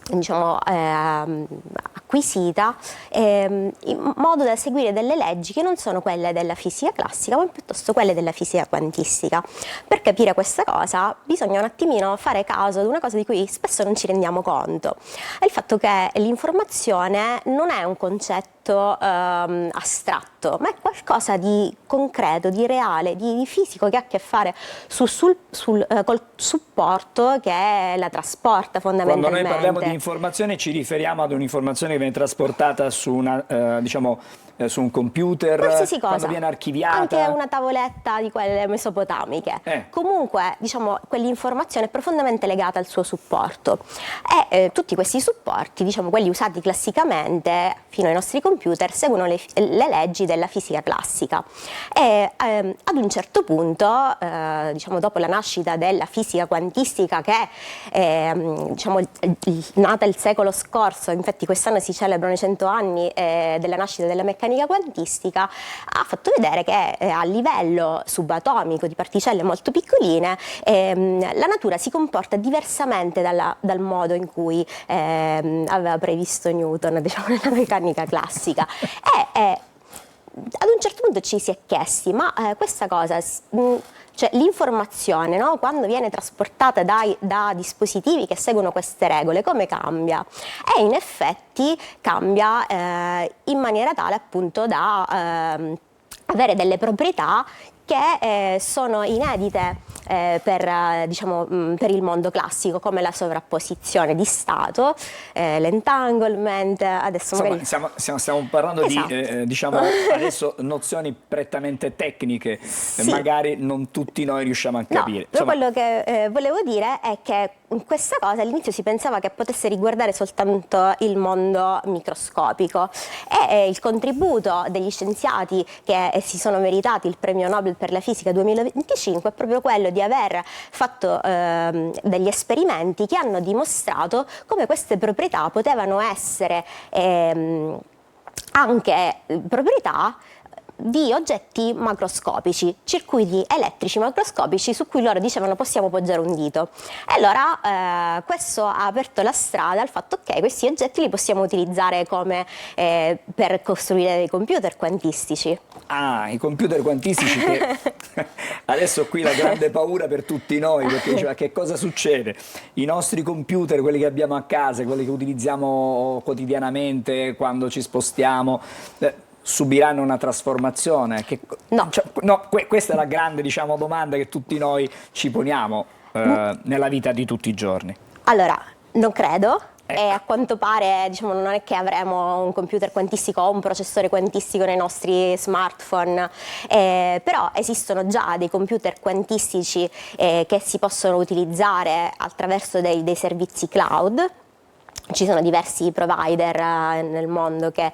diciamo, acquisita, in modo da seguire delle leggi che non sono quelle della fisica classica, ma piuttosto quelle della fisica quantistica. Per capire questa cosa bisogna un attimino fare caso ad una cosa di cui spesso non ci rendiamo conto: è il fatto che l'informazione non è un concetto astratto, tutto, ma è qualcosa di concreto, di reale, di fisico, che ha a che fare col supporto che la trasporta fondamentalmente. Quando noi parliamo di informazione ci riferiamo ad un'informazione che viene trasportata su una, su un computer, qualsiasi cosa, quando viene archiviata. anche una tavoletta di quelle mesopotamiche. Comunque, diciamo, quell'informazione è profondamente legata al suo supporto e tutti questi supporti, diciamo quelli usati classicamente fino ai nostri computer, seguono le leggi della fisica classica e ad un certo punto, diciamo dopo la nascita della fisica quantistica, che è diciamo, nata il secolo scorso, infatti quest'anno si celebrano i 100 anni della nascita della meccanica quantistica, ha fatto vedere che a livello subatomico di particelle molto piccoline la natura si comporta diversamente dal modo in cui aveva previsto Newton, diciamo, nella meccanica classica. Ad un certo punto ci si è chiesti, ma questa cosa, cioè l'informazione, no? Quando viene trasportata da dispositivi che seguono queste regole, come cambia? E in effetti cambia in maniera tale appunto da avere delle proprietà che sono inedite per il mondo classico, come la sovrapposizione di stato, l'entanglement, adesso insomma, magari... stiamo parlando Esatto. di diciamo adesso nozioni prettamente tecniche, Sì. magari non tutti noi riusciamo a capire. No, però quello che volevo dire è che questa cosa all'inizio si pensava che potesse riguardare soltanto il mondo microscopico e il contributo degli scienziati che si sono meritati il premio Nobel per la fisica 2025 è proprio quello di aver fatto degli esperimenti che hanno dimostrato come queste proprietà potevano essere anche proprietà di oggetti macroscopici, circuiti elettrici macroscopici su cui loro dicevano possiamo poggiare un dito. E allora questo ha aperto la strada al fatto che questi oggetti li possiamo utilizzare come per costruire dei computer quantistici. Ah, i computer quantistici che adesso qui la grande paura per tutti noi, perché diceva che cosa succede? I nostri computer, quelli che abbiamo a casa, quelli che utilizziamo quotidianamente quando ci spostiamo, subiranno una trasformazione? No. Questa è la grande, diciamo, domanda che tutti noi ci poniamo nella vita di tutti i giorni. Allora, non credo. Ecco. E a quanto pare, diciamo, non è che avremo un computer quantistico o un processore quantistico nei nostri smartphone, però esistono già dei computer quantistici che si possono utilizzare attraverso dei servizi cloud. Ci sono diversi provider nel mondo che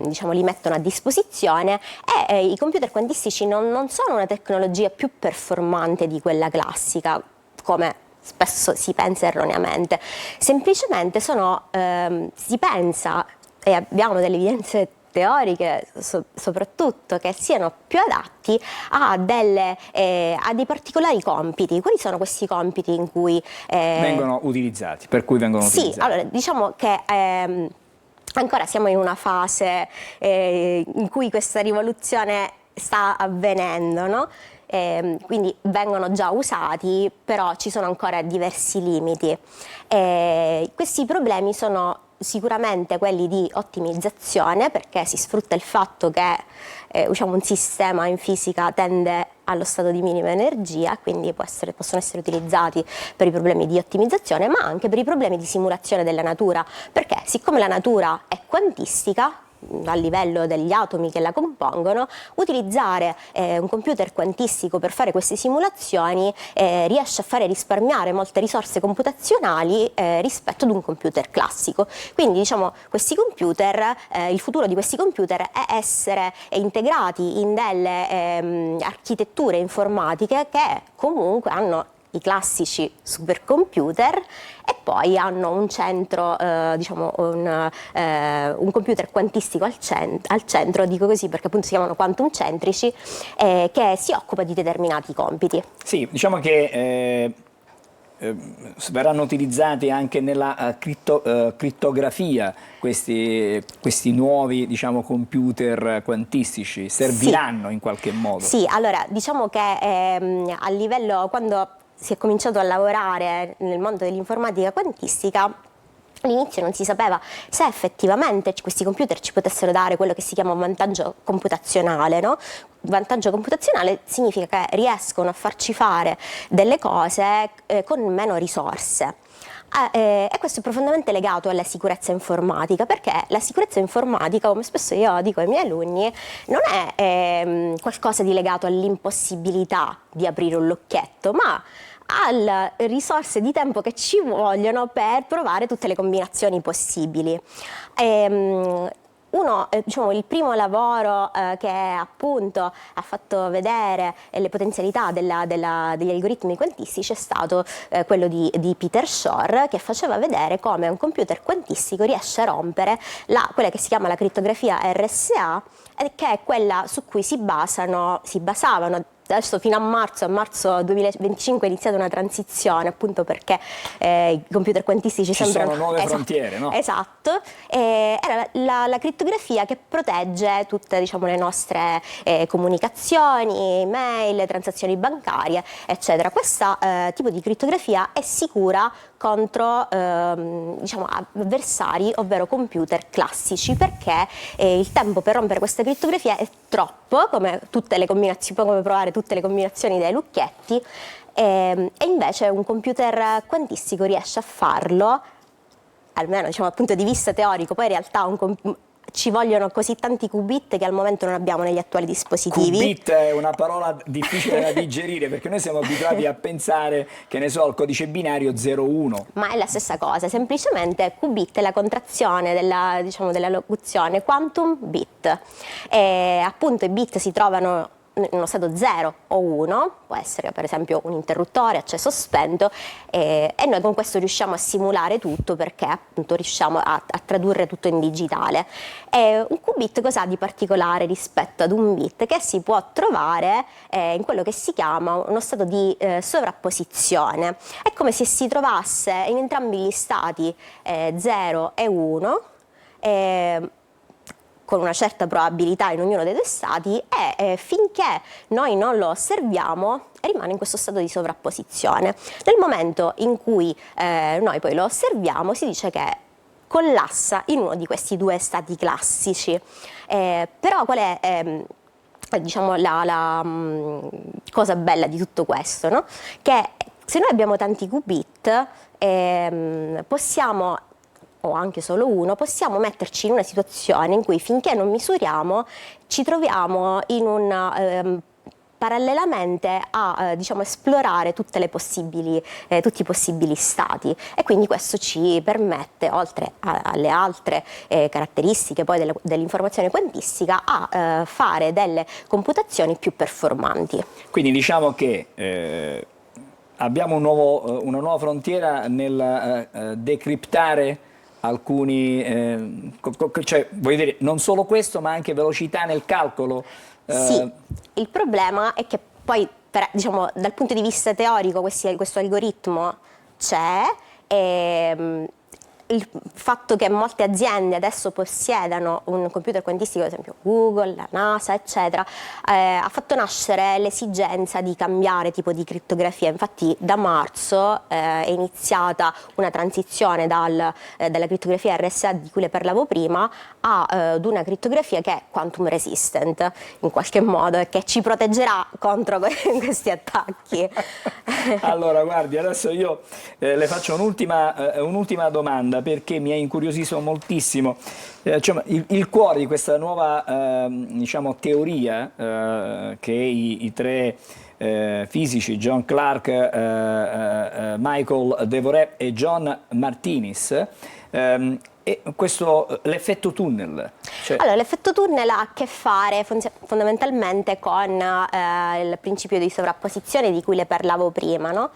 diciamo, li mettono a disposizione e i computer quantistici non sono una tecnologia più performante di quella classica, come spesso si pensa erroneamente. Semplicemente si pensa, e abbiamo delle evidenze teoriche soprattutto, che siano più adatti a dei particolari compiti. Quali sono questi compiti in cui vengono utilizzati, per cui vengono utilizzati? Sì, allora diciamo che ancora siamo in una fase in cui questa rivoluzione sta avvenendo, no? Quindi vengono già usati, però ci sono ancora diversi limiti. Questi problemi sono sicuramente quelli di ottimizzazione, perché si sfrutta il fatto che diciamo, un sistema in fisica tende allo stato di minima energia, quindi possono essere utilizzati per i problemi di ottimizzazione, ma anche per i problemi di simulazione della natura, perché siccome la natura è quantistica, a livello degli atomi che la compongono, utilizzare un computer quantistico per fare queste simulazioni riesce a fare risparmiare molte risorse computazionali rispetto ad un computer classico. Quindi diciamo questi computer, il futuro di questi computer è essere integrati in delle architetture informatiche che comunque hanno i classici supercomputer e poi hanno un centro, diciamo un computer quantistico al centro, dico così perché appunto si chiamano quantum centrici, che si occupa di determinati compiti. Sì, diciamo che verranno utilizzati anche nella crittografia questi nuovi, diciamo, computer quantistici, serviranno in qualche modo? Sì, allora diciamo che a livello, quando si è cominciato a lavorare nel mondo dell'informatica quantistica, All'inizio non si sapeva se effettivamente questi computer ci potessero dare quello che si chiama un vantaggio computazionale, no? Vantaggio computazionale significa che riescono a farci fare delle cose con meno risorse. E questo è profondamente legato alla sicurezza informatica, perché la sicurezza informatica, come spesso io dico ai miei alunni, non è qualcosa di legato all'impossibilità di aprire un lucchetto, ma alle risorse di tempo che ci vogliono per provare tutte le combinazioni possibili. Diciamo, il primo lavoro che appunto ha fatto vedere le potenzialità degli algoritmi quantistici è stato quello di Peter Shor, che faceva vedere come un computer quantistico riesce a rompere quella che si chiama la crittografia RSA, che è quella su cui si basavano adesso fino a marzo 2025 è iniziata una transizione, appunto perché i computer quantistici ci sono nuove frontiere, no? Esatto, era la crittografia che protegge tutte, diciamo, le nostre comunicazioni, email, transazioni bancarie, eccetera. Questo tipo di crittografia è sicura contro diciamo, avversari, ovvero computer classici, perché il tempo per rompere questa crittografia è troppo, come tutte le combinazioni, come provare tutte le combinazioni dei lucchetti, e invece un computer quantistico riesce a farlo, almeno, diciamo, dal punto di vista teorico. Poi in realtà ci vogliono così tanti qubit che al momento non abbiamo negli attuali dispositivi. Qubit è una parola difficile da digerire, perché noi siamo abituati a pensare, che ne so, al codice binario 0-1. Ma è la stessa cosa, semplicemente qubit è la contrazione della locuzione quantum bit. Appunto i bit si trovano in uno stato 0 o 1, può essere per esempio un interruttore acceso o spento, e noi con questo riusciamo a simulare tutto, perché appunto riusciamo a tradurre tutto in digitale. Un qubit cos'ha di particolare rispetto ad un bit? Che si può trovare in quello che si chiama uno stato di sovrapposizione. È come se si trovasse in entrambi gli stati 0 e 1, con una certa probabilità in ognuno dei due stati, e finché noi non lo osserviamo rimane in questo stato di sovrapposizione. Nel momento in cui noi poi lo osserviamo, si dice che collassa in uno di questi due stati classici. Però qual è diciamo la cosa bella di tutto questo, no? Che se noi abbiamo tanti qubit, possiamo, o anche solo uno, possiamo metterci in una situazione in cui, finché non misuriamo, ci troviamo in parallelamente a diciamo, esplorare tutti i possibili stati, e quindi questo ci permette, oltre alle altre caratteristiche poi dell'informazione quantistica, a fare delle computazioni più performanti. Quindi diciamo che abbiamo una nuova frontiera nel decriptare alcuni, cioè voglio dire, non solo questo, ma anche velocità nel calcolo. Sì, il problema è che poi, diciamo, dal punto di vista teorico questo algoritmo c'è, e il fatto che molte aziende adesso possiedano un computer quantistico, ad esempio Google, la NASA, eccetera, ha fatto nascere l'esigenza di cambiare tipo di crittografia. Infatti da marzo è iniziata una transizione dalla crittografia RSA, di cui le parlavo prima, ad una crittografia che è quantum resistant in qualche modo, e che ci proteggerà contro questi attacchi. Allora, guardi, adesso io le faccio un'ultima domanda, perché mi ha incuriosito moltissimo. Cioè, il cuore di questa nuova diciamo, teoria che i tre fisici, John Clark, Michael Devoret e John Martinis, e l'effetto tunnel. Cioè... Allora, l'effetto tunnel ha a che fare fondamentalmente con il principio di sovrapposizione di cui le parlavo prima, no?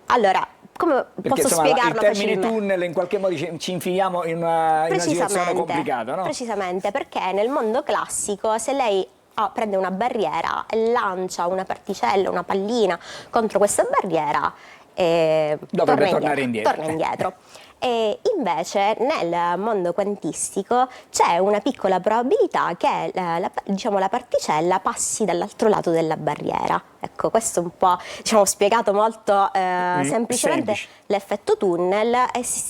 Allora, come perché, posso insomma, spiegarlo il termine facilmente? tunnel in qualche modo ci infiliamo in una situazione complicata, no? Precisamente, perché nel mondo classico, se lei prende una barriera e lancia una particella, una pallina contro questa barriera, dovrebbe tornare indietro. Torna indietro. E invece nel mondo quantistico c'è una piccola probabilità che diciamo, la particella passi dall'altro lato della barriera. Ecco, questo è un po', diciamo, spiegato molto semplicemente. Semplice. L'effetto tunnel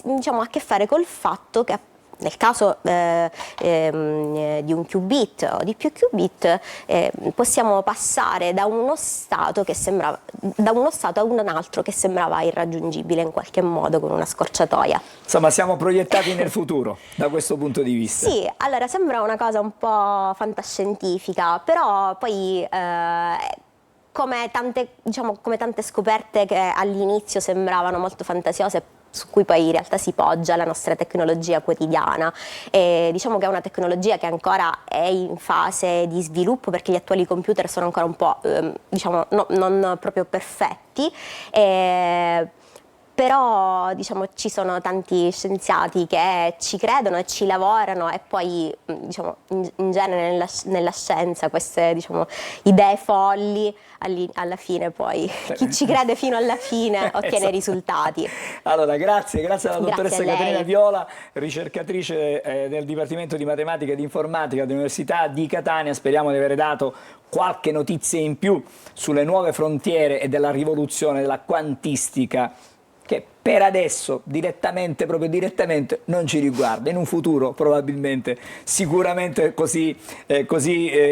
diciamo, ha a che fare col fatto che nel caso di un qubit o di più qubit possiamo passare da uno stato a un altro che sembrava irraggiungibile in qualche modo con una scorciatoia. Insomma, siamo proiettati nel futuro da questo punto di vista. Sì, allora sembra una cosa un po' fantascientifica, però poi come tante scoperte che all'inizio sembravano molto fantasiose, su cui poi in realtà si poggia la nostra tecnologia quotidiana. E diciamo che è una tecnologia che ancora è in fase di sviluppo, perché gli attuali computer sono ancora un po' non proprio perfetti. Però diciamo, ci sono tanti scienziati che ci credono e ci lavorano, e poi diciamo, in genere nella scienza queste diciamo, idee folli alla fine poi chi ci crede fino alla fine ottiene Esatto. risultati. Allora, grazie alla dottoressa Grazie a lei. Caterina Viola, ricercatrice del Dipartimento di Matematica ed Informatica dell'Università di Catania. Speriamo di aver dato qualche notizia in più sulle nuove frontiere e della rivoluzione della quantistica, che per adesso proprio direttamente non ci riguarda. In un futuro probabilmente, sicuramente così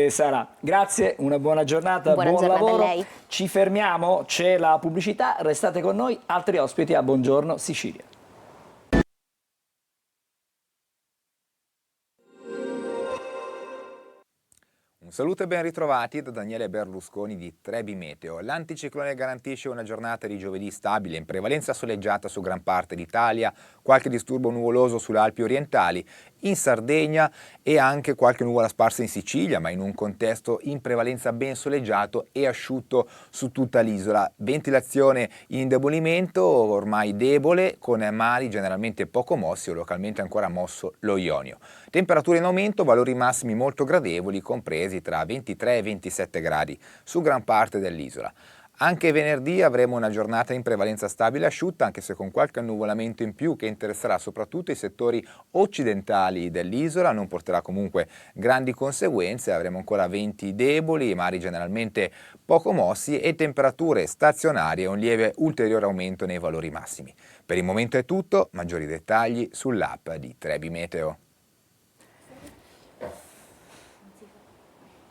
sarà. Grazie, una buona giornata, Buona buon giornata a lavoro. lei. Ci fermiamo, c'è la pubblicità, restate con noi, altri ospiti a Buongiorno Sicilia. Un saluto e ben ritrovati da Daniele Berlusconi di Trebi Meteo. L'anticiclone garantisce una giornata di giovedì stabile, in prevalenza soleggiata su gran parte d'Italia, qualche disturbo nuvoloso sulle Alpi orientali, in Sardegna e anche qualche nuvola sparsa in Sicilia, ma in un contesto in prevalenza ben soleggiato e asciutto su tutta l'isola. Ventilazione in indebolimento, ormai debole, con mari generalmente poco mossi o localmente ancora mosso lo Ionio. Temperature in aumento, valori massimi molto gradevoli, compresi tra 23 e 27 gradi su gran parte dell'isola. Anche venerdì avremo una giornata in prevalenza stabile e asciutta, anche se con qualche annuvolamento in più che interesserà soprattutto i settori occidentali dell'isola. Non porterà comunque grandi conseguenze, avremo ancora venti deboli, mari generalmente poco mossi e temperature stazionarie e un lieve ulteriore aumento nei valori massimi. Per il momento è tutto, maggiori dettagli sull'app di Trebi Meteo.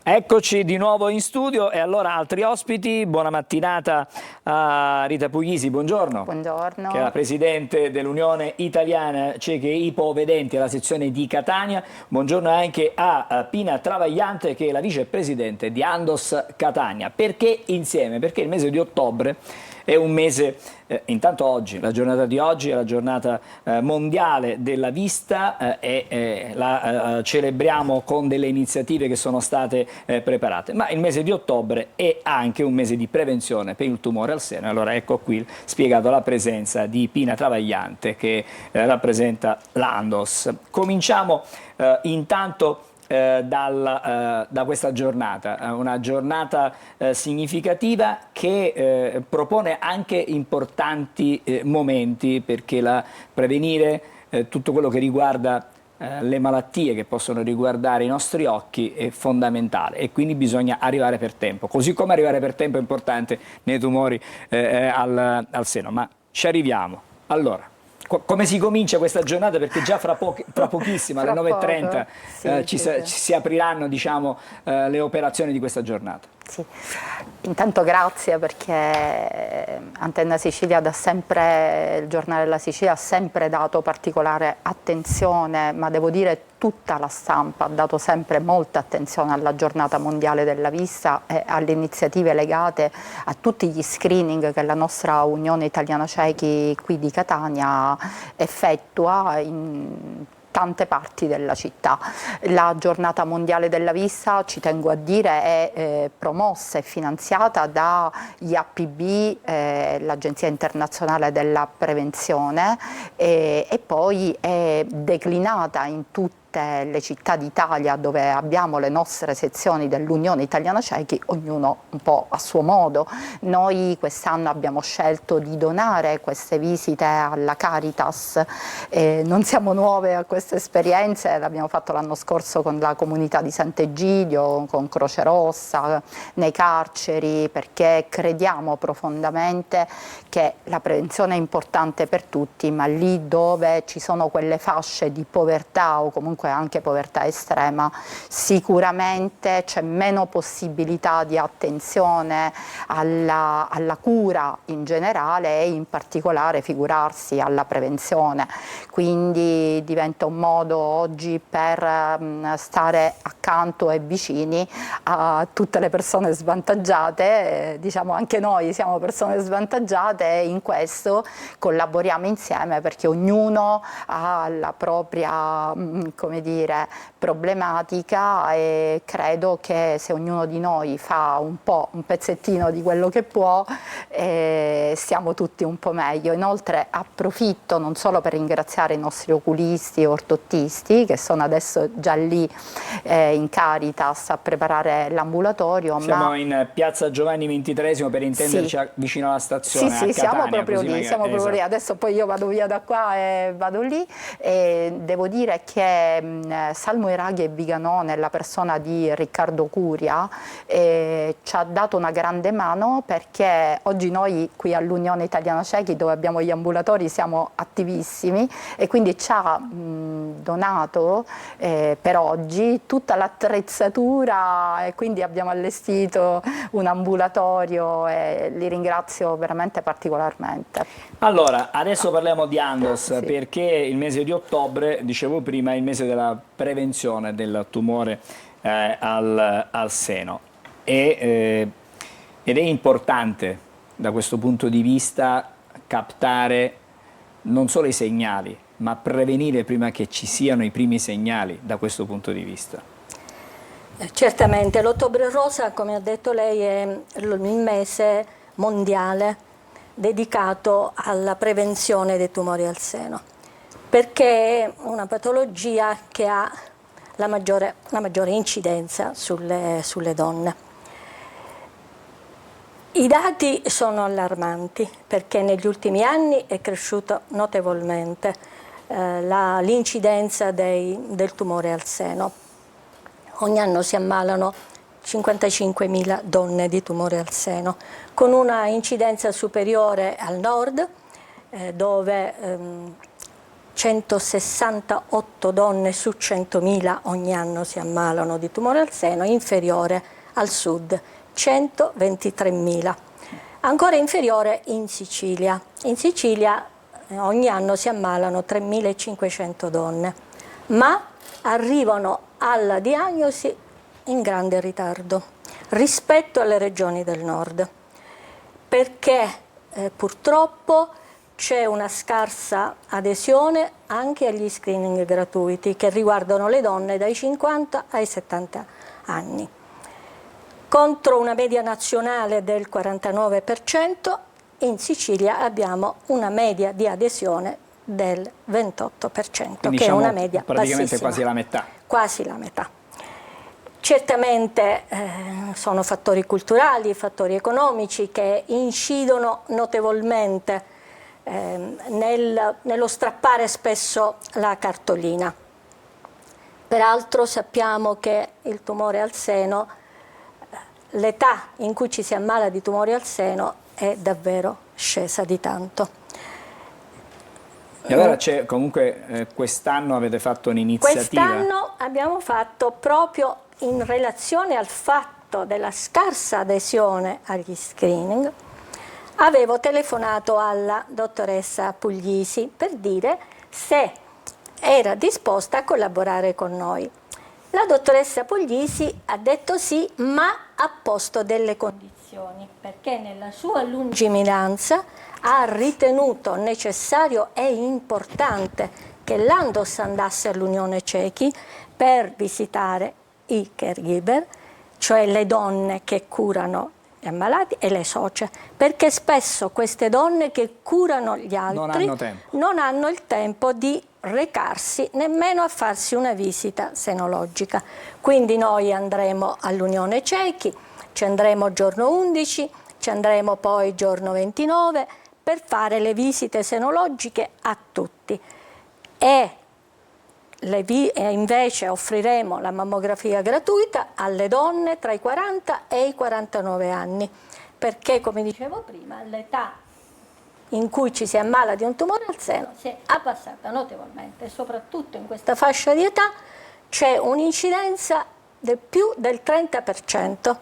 Eccoci di nuovo in studio e allora altri ospiti. Buona mattinata a Rita Puglisi, buongiorno. Buongiorno. Che è la presidente dell'Unione Italiana Cieche e Ipovedenti alla sezione di Catania. Buongiorno anche a Pina Travagliante, che è la vicepresidente di Andos Catania. Perché insieme? Perché il mese di ottobre è un mese, intanto oggi, la giornata di oggi è la giornata mondiale della vista e la celebriamo con delle iniziative che sono state preparate, ma il mese di ottobre è anche un mese di prevenzione per il tumore al seno. Allora ecco qui spiegato la presenza di Pina Travagliante, che rappresenta l'Andos. Cominciamo intanto da questa giornata, una giornata significativa che propone anche importanti momenti, perché prevenire tutto quello che riguarda le malattie che possono riguardare i nostri occhi è fondamentale, e quindi bisogna arrivare per tempo, così come arrivare per tempo è importante nei tumori al seno, ma ci arriviamo. Allora, come si comincia questa giornata? Perché già fra pochissimo, alle 9:30, ci si apriranno, diciamo, le operazioni di questa giornata. Sì. Intanto grazie, perché Antenna Sicilia da sempre, il giornale della Sicilia ha sempre dato particolare attenzione, ma devo dire tutta la stampa ha dato sempre molta attenzione alla giornata mondiale della vista e alle iniziative legate a tutti gli screening che la nostra Unione Italiana Ciechi qui di Catania effettua in tante parti della città. La giornata mondiale della vista, ci tengo a dire, è promossa e finanziata dagli APB, l'Agenzia Internazionale della Prevenzione, e poi è declinata in tutti tutte le città d'Italia dove abbiamo le nostre sezioni dell'Unione Italiana Ciechi, ognuno un po' a suo modo. Noi quest'anno abbiamo scelto di donare queste visite alla Caritas, non siamo nuove a queste esperienze, l'abbiamo fatto l'anno scorso con la comunità di Sant'Egidio, con Croce Rossa, nei carceri, perché crediamo profondamente che la prevenzione è importante per tutti, ma lì dove ci sono quelle fasce di povertà o comunque anche povertà estrema, sicuramente c'è meno possibilità di attenzione alla cura in generale e in particolare, figurarsi, alla prevenzione. Quindi diventa un modo oggi per stare accanto e vicini a tutte le persone svantaggiate, diciamo anche noi siamo persone svantaggiate e in questo collaboriamo insieme perché ognuno ha la propria, come dire, problematica, e credo che se ognuno di noi fa un pezzettino di quello che può, stiamo tutti un po' meglio. Inoltre approfitto non solo per ringraziare i nostri oculisti e ortottisti che sono adesso già lì in Caritas a preparare l'ambulatorio. Siamo in piazza Giovanni XXIII, per intenderci, sì, vicino alla stazione. Sì, a Catania, siamo proprio lì, magari, siamo proprio lì. Adesso poi io vado via da qua e vado lì, e devo dire che Salmo Iraghi e Viganò, nella persona di Riccardo Curia, ci ha dato una grande mano, perché oggi noi qui all'Unione Italiana Ciechi, dove abbiamo gli ambulatori, siamo attivissimi, e quindi ci ha donato per oggi tutta l'attrezzatura, e quindi abbiamo allestito un ambulatorio e li ringrazio veramente particolarmente. Allora, adesso parliamo di Andos, sì, perché il mese di ottobre, dicevo prima, è il mese della prevenzione del tumore al seno, ed è importante da questo punto di vista captare non solo i segnali, ma prevenire prima che ci siano i primi segnali da questo punto di vista. Certamente, l'ottobre rosa, come ha detto lei, è il mese mondiale dedicato alla prevenzione dei tumori al seno, perché è una patologia che ha la maggiore incidenza sulle donne. I dati sono allarmanti, perché negli ultimi anni è cresciuto notevolmente l'incidenza del tumore al seno. Ogni anno si ammalano 55.000 donne di tumore al seno, con una incidenza superiore al nord, dove 168 donne su 100.000 ogni anno si ammalano di tumore al seno, inferiore al sud, 123.000. Ancora inferiore in Sicilia. In Sicilia ogni anno si ammalano 3.500 donne, ma arrivano alla diagnosi in grande ritardo rispetto alle regioni del nord, perché purtroppo c'è una scarsa adesione anche agli screening gratuiti che riguardano le donne dai 50 ai 70 anni. Contro una media nazionale del 49%, in Sicilia abbiamo una media di adesione del 28%, quindi che diciamo, è una media praticamente bassissima. quasi la metà. Quasi la metà. Certamente sono fattori culturali, fattori economici che incidono notevolmente nello strappare spesso la cartolina. Peraltro sappiamo che il tumore al seno, l'età in cui ci si ammala di tumore al seno è davvero scesa di tanto. E allora c'è comunque quest'anno avete fatto un'iniziativa? Quest'anno abbiamo fatto, proprio in relazione al fatto della scarsa adesione agli screening, avevo telefonato alla dottoressa Puglisi per dire se era disposta a collaborare con noi. La dottoressa Puglisi ha detto sì, ma ha posto delle condizioni, perché nella sua lungimiranza ha ritenuto necessario e importante che l'Andos andasse all'Unione Ciechi per visitare i caregiver, cioè le donne che curano ammalati e le socie, perché spesso queste donne che curano gli altri non hanno il tempo di recarsi nemmeno a farsi una visita senologica. Quindi noi andremo all'Unione Cechi, ci andremo giorno 11, ci andremo poi giorno 29 per fare le visite senologiche a tutti e invece offriremo la mammografia gratuita alle donne tra i 40 e i 49 anni, perché come dicevo prima l'età in cui ci si ammala di un tumore al seno si è abbassata notevolmente e soprattutto in questa fascia di età c'è un'incidenza del più del 30%.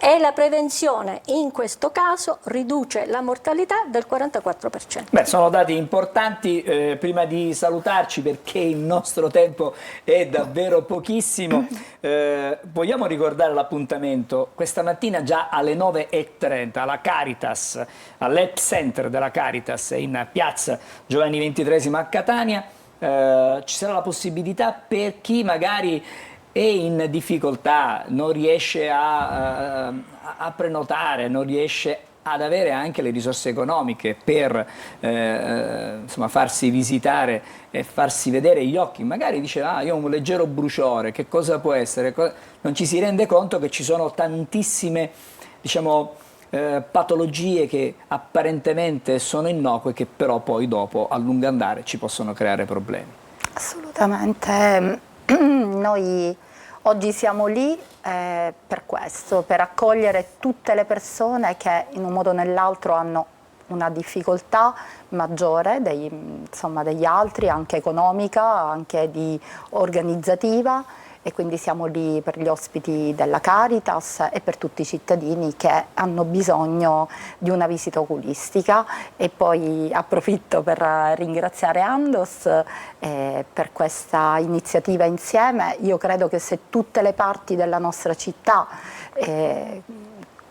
E la prevenzione in questo caso riduce la mortalità del 44%. Beh, sono dati importanti. Prima di salutarci, perché il nostro tempo è davvero pochissimo, vogliamo ricordare l'appuntamento questa mattina già alle 9:30 alla Caritas, all'Help Center della Caritas in piazza Giovanni XXIII a Catania. Ci sarà la possibilità per chi magari è in difficoltà, non riesce a prenotare, non riesce ad avere anche le risorse economiche per insomma, farsi visitare e farsi vedere gli occhi. Magari dice, io ho un leggero bruciore, che cosa può essere? Non ci si rende conto che ci sono tantissime, diciamo, patologie che apparentemente sono innocue, che però poi dopo a lungo andare ci possono creare problemi. Assolutamente. Noi oggi siamo lì per questo, per accogliere tutte le persone che in un modo o nell'altro hanno una difficoltà maggiore degli altri, anche economica, anche organizzativa, e quindi siamo lì per gli ospiti della Caritas e per tutti i cittadini che hanno bisogno di una visita oculistica. E poi approfitto per ringraziare Andos per questa iniziativa insieme. Io credo che se tutte le parti della nostra città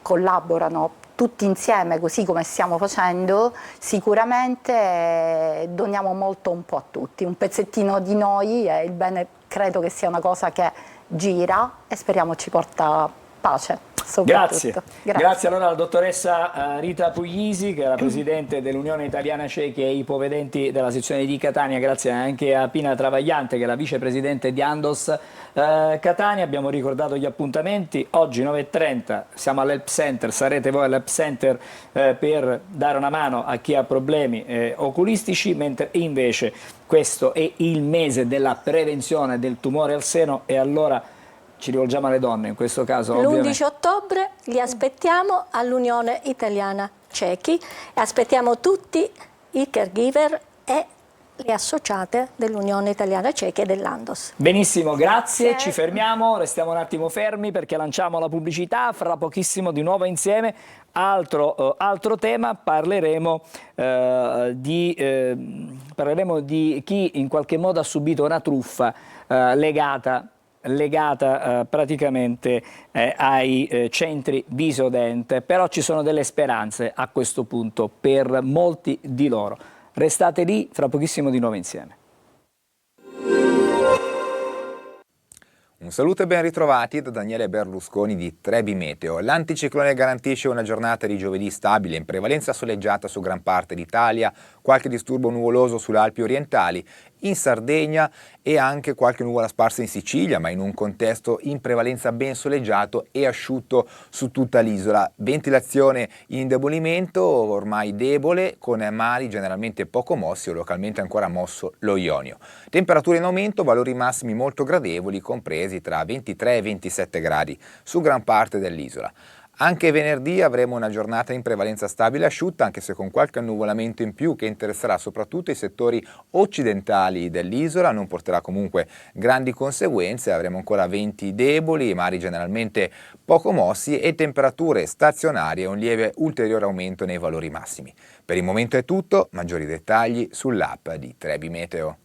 collaborano tutti insieme, così come stiamo facendo, sicuramente doniamo molto un po' a tutti, un pezzettino di noi, e il bene credo che sia una cosa che gira e speriamo ci porta pace. Grazie allora alla dottoressa Rita Puglisi, che è la presidente dell'Unione Italiana Ciechi e Ipovedenti della sezione di Catania. Grazie anche a Pina Travagliante, che è la vicepresidente di Andos Catania. Abbiamo ricordato gli appuntamenti: oggi 9:30 siamo all'Help Center, sarete voi all'Help Center per dare una mano a chi ha problemi oculistici, mentre invece questo è il mese della prevenzione del tumore al seno, e allora ci rivolgiamo alle donne in questo caso. L'11 ottobre li aspettiamo all'Unione Italiana Cechi e aspettiamo tutti i caregiver e le associate dell'Unione Italiana Cechi e dell'Andos. Benissimo, grazie, ci fermiamo, restiamo un attimo fermi perché lanciamo la pubblicità, fra pochissimo di nuovo insieme. Altro tema, parleremo di chi in qualche modo ha subito una truffa legata praticamente ai centri Visodent, però ci sono delle speranze a questo punto per molti di loro. Restate lì, fra pochissimo di nuovo insieme. Un saluto e ben ritrovati da Daniele Berlusconi di Trebi Meteo. L'anticiclone garantisce una giornata di giovedì stabile, in prevalenza soleggiata su gran parte d'Italia, qualche disturbo nuvoloso sulle Alpi orientali, in Sardegna e anche qualche nuvola sparsa in Sicilia, ma in un contesto in prevalenza ben soleggiato e asciutto su tutta l'isola. Ventilazione in indebolimento, ormai debole, con mari generalmente poco mossi o localmente ancora mosso lo Ionio. Temperature in aumento, valori massimi molto gradevoli, compresi tra 23 e 27 gradi su gran parte dell'isola. Anche venerdì avremo una giornata in prevalenza stabile e asciutta, anche se con qualche annuvolamento in più che interesserà soprattutto i settori occidentali dell'isola. Non porterà comunque grandi conseguenze, avremo ancora venti deboli, mari generalmente poco mossi e temperature stazionarie e un lieve ulteriore aumento nei valori massimi. Per il momento è tutto, maggiori dettagli sull'app di Trebi Meteo.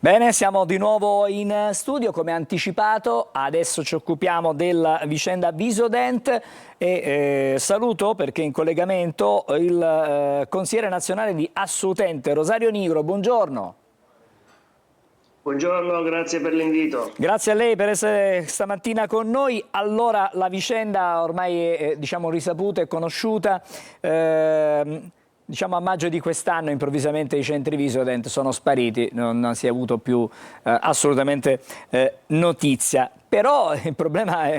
Bene, siamo di nuovo in studio, come anticipato. Adesso ci occupiamo della vicenda Visodent e saluto, perché in collegamento, il consigliere nazionale di Assoutente, Rosario Nigro. Buongiorno. Buongiorno, grazie per l'invito. Grazie a lei per essere stamattina con noi. Allora, la vicenda ormai è diciamo, risaputa e conosciuta. Diciamo a maggio di quest'anno improvvisamente i centri Visodent sono spariti, non si è avuto più assolutamente notizia. Però il problema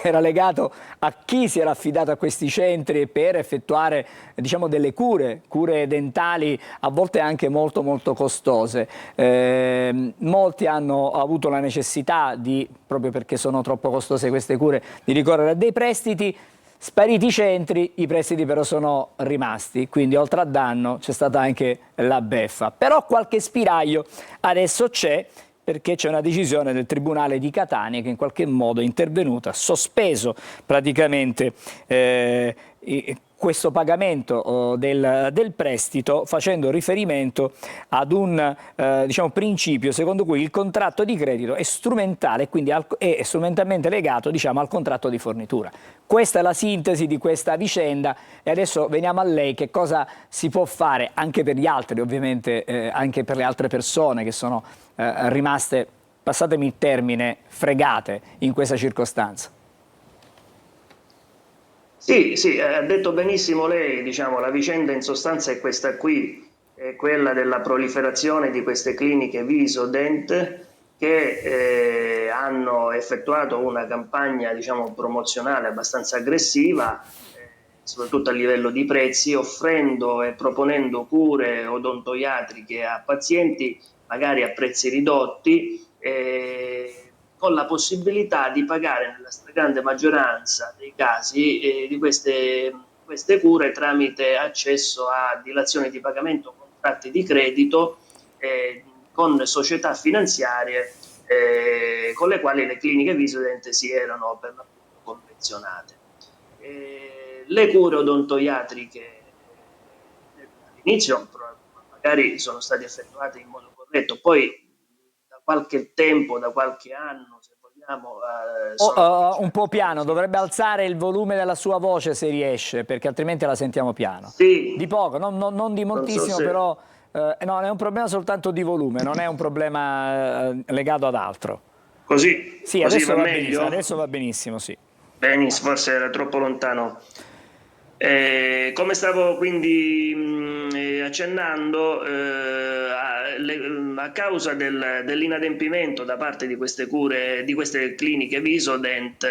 era legato a chi si era affidato a questi centri per effettuare diciamo, delle cure dentali a volte anche molto molto costose. Molti hanno avuto la necessità proprio perché sono troppo costose queste cure, di ricorrere a dei prestiti. Spariti i centri, i prestiti però sono rimasti, quindi oltre a danno c'è stata anche la beffa. Però qualche spiraglio adesso c'è, perché c'è una decisione del Tribunale di Catania che in qualche modo è intervenuta, ha sospeso praticamente questo pagamento del prestito, facendo riferimento ad un diciamo, principio secondo cui il contratto di credito è strumentale, quindi è strumentalmente legato diciamo, al contratto di fornitura. Questa è la sintesi di questa vicenda e adesso veniamo a lei. Che cosa si può fare anche per gli altri, ovviamente anche per le altre persone che sono rimaste, passatemi il termine, fregate in questa circostanza? Sì, ha detto benissimo lei, diciamo, la vicenda in sostanza è questa qui, è quella della proliferazione di queste cliniche Visodent che hanno effettuato una campagna, diciamo, promozionale abbastanza aggressiva, soprattutto a livello di prezzi, offrendo e proponendo cure odontoiatriche a pazienti magari a prezzi ridotti, con la possibilità di pagare nella stragrande maggioranza dei casi di queste cure tramite accesso a dilazioni di pagamento, contratti di credito con società finanziarie con le quali le cliniche Visodent si erano per l'appunto convenzionate. Le cure odontoiatriche all'inizio magari sono state effettuate in modo corretto, poi da qualche tempo, da qualche anno, se vogliamo... un po' piano, dovrebbe alzare il volume della sua voce se riesce, perché altrimenti la sentiamo piano. Sì. Di poco, non di moltissimo, non so se... però no, è un problema soltanto di volume, non è un problema legato ad altro. Così? Sì, così adesso va va meglio? benissimo, adesso va benissimo, sì. Benissimo, forse era troppo lontano. Come stavo quindi accennando, a causa dell'inadempimento da parte di queste cure, di queste cliniche Visodent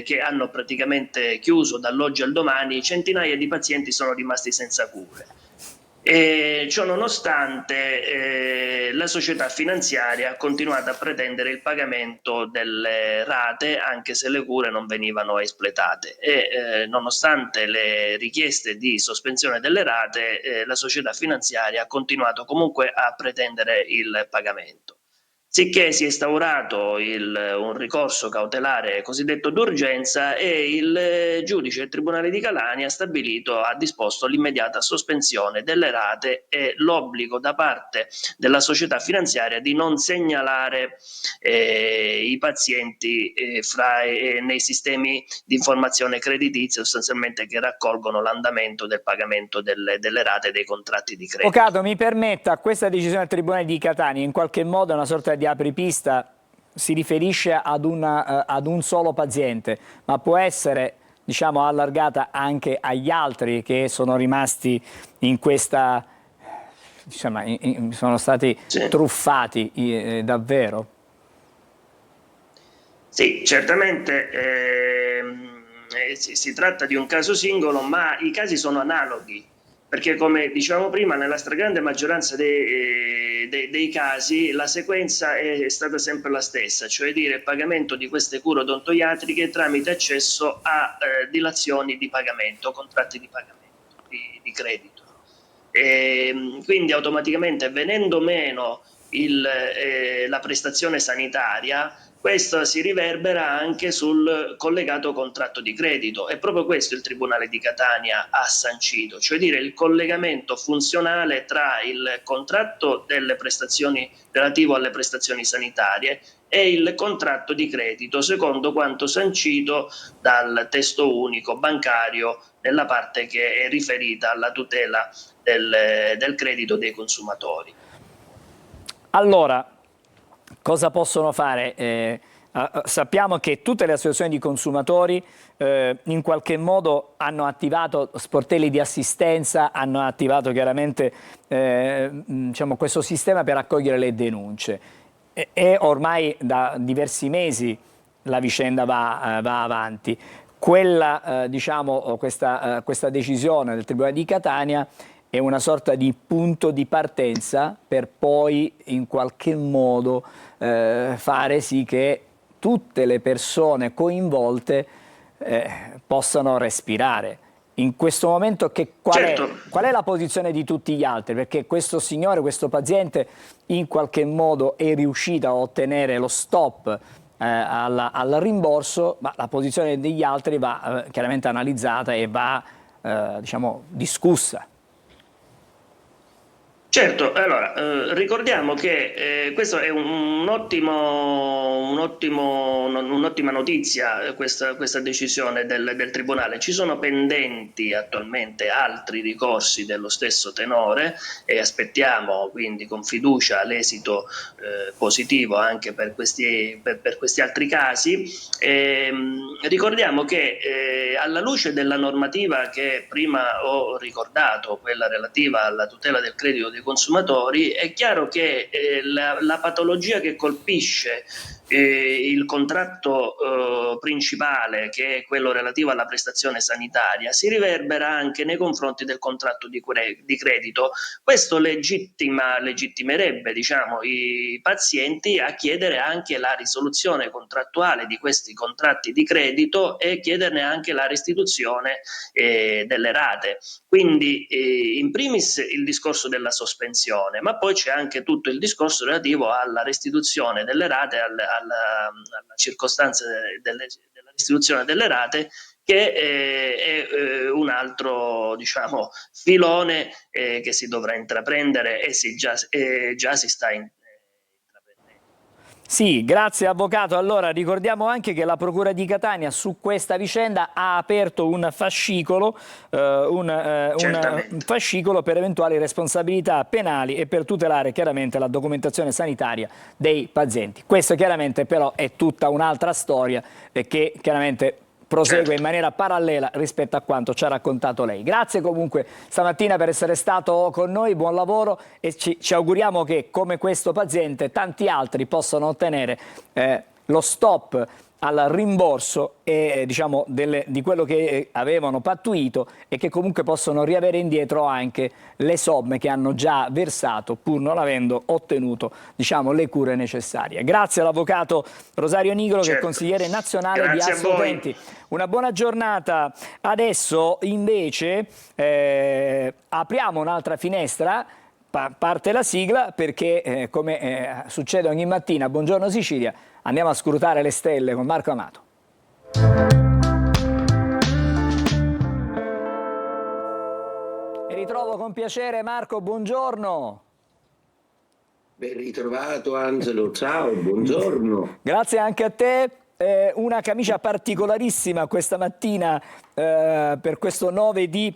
che hanno praticamente chiuso dall'oggi al domani, centinaia di pazienti sono rimasti senza cure. Ciò nonostante la società finanziaria ha continuato a pretendere il pagamento delle rate anche se le cure non venivano espletate e nonostante le richieste di sospensione delle rate la società finanziaria ha continuato comunque a pretendere il pagamento. Sicché si è instaurato un ricorso cautelare cosiddetto d'urgenza e il giudice del Tribunale di Catania ha disposto l'immediata sospensione delle rate e l'obbligo da parte della società finanziaria di non segnalare i pazienti nei sistemi di informazione creditizia sostanzialmente che raccolgono l'andamento del pagamento delle rate dei contratti di credito. Avvocato, mi permetta, questa decisione del Tribunale di Catania in qualche modo è una sorta di apripista, si riferisce ad un solo paziente, ma può essere diciamo, allargata anche agli altri che sono rimasti in questa, diciamo, sono stati truffati davvero? Sì, certamente si tratta di un caso singolo, ma i casi sono analoghi. Perché come dicevamo prima, nella stragrande maggioranza dei casi la sequenza è stata sempre la stessa, cioè dire il pagamento di queste cure odontoiatriche tramite accesso a dilazioni di pagamento, contratti di pagamento, di credito. Quindi automaticamente venendo meno la prestazione sanitaria, questo si riverbera anche sul collegato contratto di credito. È proprio questo il Tribunale di Catania ha sancito, cioè dire il collegamento funzionale tra il contratto delle prestazioni relativo alle prestazioni sanitarie e il contratto di credito, secondo quanto sancito dal testo unico bancario nella parte che è riferita alla tutela del credito dei consumatori. Allora, cosa possono fare? Sappiamo che tutte le associazioni di consumatori in qualche modo hanno attivato sportelli di assistenza, hanno attivato chiaramente diciamo, questo sistema per accogliere le denunce e ormai da diversi mesi la vicenda va avanti. Diciamo, questa decisione del Tribunale di Catania è una sorta di punto di partenza per poi in qualche modo fare sì che tutte le persone coinvolte possano respirare. In questo momento qual è la posizione di tutti gli altri? Perché questo signore, questo paziente in qualche modo è riuscito a ottenere lo stop al rimborso, ma la posizione degli altri va chiaramente analizzata e va diciamo, discussa. Certo, allora ricordiamo che questo è un'ottima notizia, questa decisione del Tribunale. Ci sono pendenti attualmente altri ricorsi dello stesso tenore e aspettiamo quindi con fiducia l'esito positivo anche per questi altri casi. Ricordiamo che alla luce della normativa che prima ho ricordato, quella relativa alla tutela del credito dei consumatori, è chiaro che la patologia che colpisce il contratto principale, che è quello relativo alla prestazione sanitaria, si riverbera anche nei confronti del contratto di credito. Questo legittimerebbe, diciamo, i pazienti a chiedere anche la risoluzione contrattuale di questi contratti di credito e chiederne anche la restituzione delle rate. Quindi in primis il discorso della sospensione, ma poi c'è anche tutto il discorso relativo alla restituzione delle rate, alla circostanza della restituzione delle rate, che è un altro, diciamo, filone che si dovrà intraprendere e già si sta intraprendendo. Sì, grazie avvocato. Allora ricordiamo anche che la Procura di Catania su questa vicenda ha aperto un fascicolo, un fascicolo per eventuali responsabilità penali e per tutelare chiaramente la documentazione sanitaria dei pazienti. Questo chiaramente però è tutta un'altra storia che chiaramente prosegue in maniera parallela rispetto a quanto ci ha raccontato lei. Grazie comunque stamattina per essere stato con noi, buon lavoro e ci auguriamo che come questo paziente tanti altri possano ottenere lo stop al rimborso diciamo, di quello che avevano pattuito e che comunque possono riavere indietro anche le somme che hanno già versato pur non avendo ottenuto, diciamo, le cure necessarie. Grazie all'avvocato Rosario Nigro, che è consigliere nazionale di Assoutenti. Una buona giornata. Adesso invece apriamo un'altra finestra. Parte la sigla perché come succede ogni mattina, Buongiorno Sicilia, andiamo a scrutare le stelle con Marco Amato. E ritrovo con piacere Marco, buongiorno. Ben ritrovato Angelo, ciao, buongiorno. Grazie anche a te. Una camicia particolarissima questa mattina per questo 9 di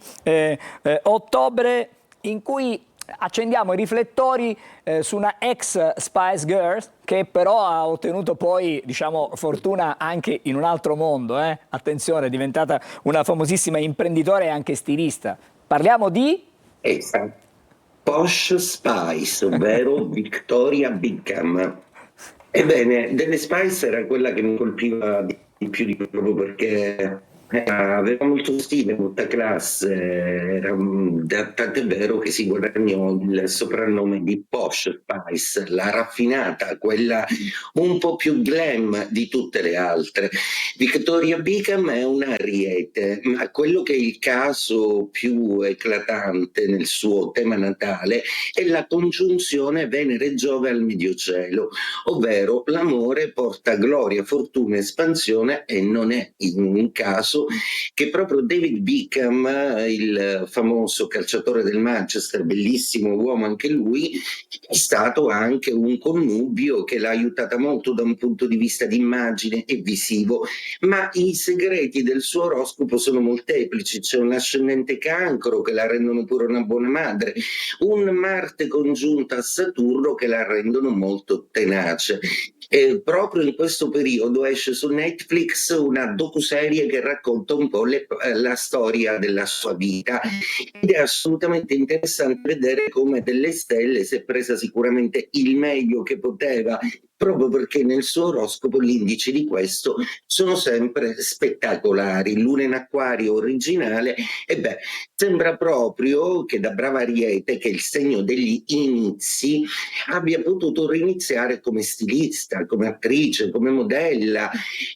ottobre, in cui accendiamo i riflettori su una ex Spice Girls che però ha ottenuto poi, diciamo, fortuna anche in un altro mondo. Attenzione, è diventata una famosissima imprenditore e anche stilista. Parliamo di? Esatto. Posh Spice, ovvero Victoria Beckham. Ebbene, delle Spice era quella che mi colpiva di più di proprio perché aveva molto stile, molta classe, tant'è vero che si guadagnò il soprannome di Posh Spice, la raffinata, quella un po' più glam di tutte le altre. Victoria Beckham è un ariete, ma quello che è il caso più eclatante nel suo tema natale è la congiunzione Venere-Giove al Mediocielo, ovvero l'amore porta gloria, fortuna, espansione e non è in un caso caso che proprio David Beckham, il famoso calciatore del Manchester, bellissimo uomo anche lui, è stato anche un connubio che l'ha aiutata molto da un punto di vista di immagine e visivo, ma i segreti del suo oroscopo sono molteplici. C'è un ascendente Cancro che la rendono pure una buona madre, un Marte congiunta a Saturno che la rendono molto tenace. E proprio in questo periodo esce su Netflix una docuserie che racconta un po' la storia della sua vita, ed è assolutamente interessante vedere come delle stelle si è presa sicuramente il meglio che poteva, proprio perché nel suo oroscopo gli indici di questo sono sempre spettacolari. Luna in Acquario originale, e beh, sembra proprio che da brava Ariete, che è il segno degli inizi, abbia potuto riniziare come stilista, come attrice, come modella,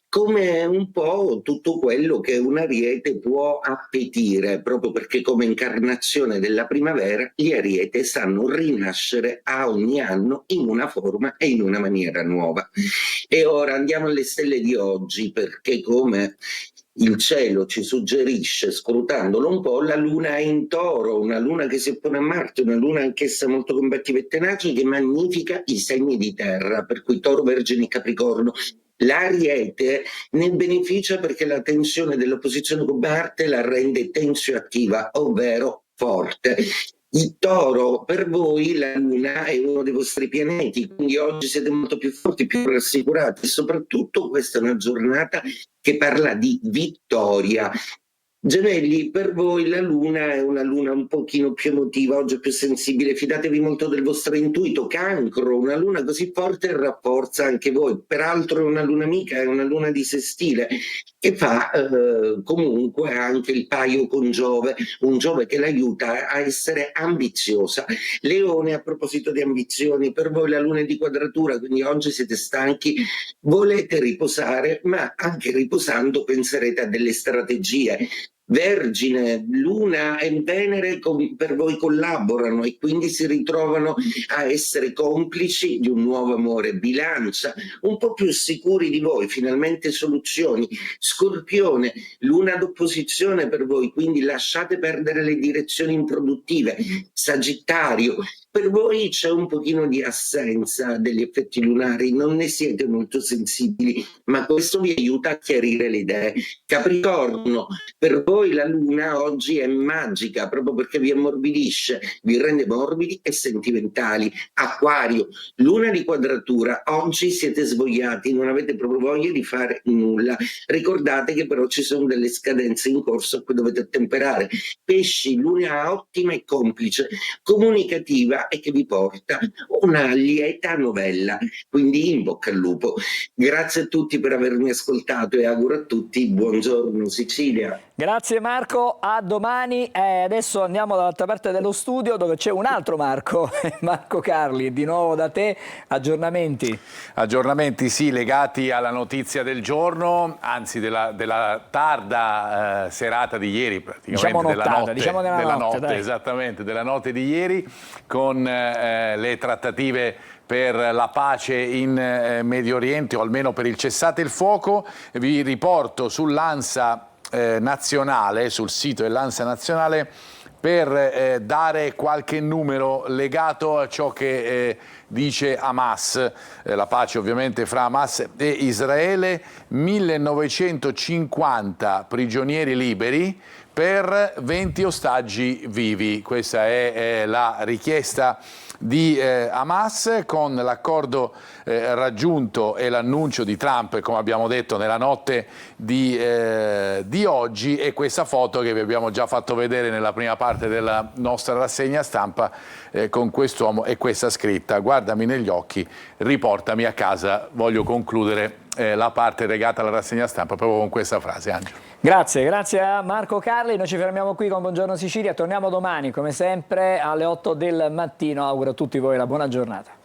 come un po' tutto quello che un Ariete può appetire, proprio perché come incarnazione della primavera gli Ariete sanno rinascere a ogni anno in una forma e in una maniera nuova. E ora andiamo alle stelle di oggi, perché come il cielo ci suggerisce, scrutandolo un po', la luna è in Toro, una luna che si oppone a Marte, una luna anch'essa molto combattiva e tenace, che magnifica i segni di terra, per cui Toro, Vergine e Capricorno. L'Ariete ne beneficia perché la tensione dell'opposizione con Marte la rende tensioattiva, ovvero forte. Il Toro, per voi la Luna è uno dei vostri pianeti, quindi oggi siete molto più forti, più rassicurati, e soprattutto questa è una giornata che parla di vittoria. Gemelli, per voi la luna è una luna un pochino più emotiva, oggi più sensibile, fidatevi molto del vostro intuito. Cancro, una luna così forte rafforza anche voi, peraltro è una luna amica, è una luna di sestile, che fa comunque anche il paio con Giove, un Giove che l'aiuta a essere ambiziosa. Leone, a proposito di ambizioni, per voi la luna è di quadratura, quindi oggi siete stanchi, volete riposare, ma anche riposando penserete a delle strategie. Vergine, Luna e Venere per voi collaborano e quindi si ritrovano a essere complici di un nuovo amore. Bilancia, un po' più sicuri di voi, finalmente soluzioni. Scorpione, Luna d'opposizione per voi, quindi lasciate perdere le direzioni improduttive. Sagittario, per voi c'è un pochino di assenza degli effetti lunari, non ne siete molto sensibili, ma questo vi aiuta a chiarire le idee. Capricorno, per voi la luna oggi è magica, proprio perché vi ammorbidisce, vi rende morbidi e sentimentali. Acquario, luna di quadratura, oggi siete svogliati, non avete proprio voglia di fare nulla. Ricordate che però ci sono delle scadenze in corso a cui dovete ottemperare. Pesci, luna ottima e complice, comunicativa, e che vi porta una lieta novella, quindi in bocca al lupo. Grazie a tutti per avermi ascoltato e auguro a tutti buongiorno Sicilia. Grazie Marco, a domani. Adesso andiamo dall'altra parte dello studio dove c'è un altro Marco, Marco Carli, di nuovo da te, aggiornamenti. Aggiornamenti sì, legati alla notizia del giorno, anzi della tarda serata di ieri, praticamente della notte, esattamente, della notte di ieri, con le trattative per la pace in Medio Oriente, o almeno per il cessate il fuoco. Vi riporto sull'ANSA nazionale, sul sito dell'ANSA nazionale, per dare qualche numero legato a ciò che dice Hamas, la pace ovviamente fra Hamas e Israele. 1950 prigionieri liberi per 20 ostaggi vivi. Questa è la richiesta di Hamas, con l'accordo raggiunto e l'annuncio di Trump, come abbiamo detto, nella notte di oggi, e questa foto che vi abbiamo già fatto vedere nella prima parte della nostra rassegna stampa, con quest'uomo e questa scritta: guardami negli occhi, riportami a casa. Voglio concludere la parte legata alla rassegna stampa proprio con questa frase. Angelo. Grazie a Marco Carli. Noi ci fermiamo qui con Buongiorno Sicilia, torniamo domani come sempre alle 8 del mattino. Auguro a tutti voi una buona giornata.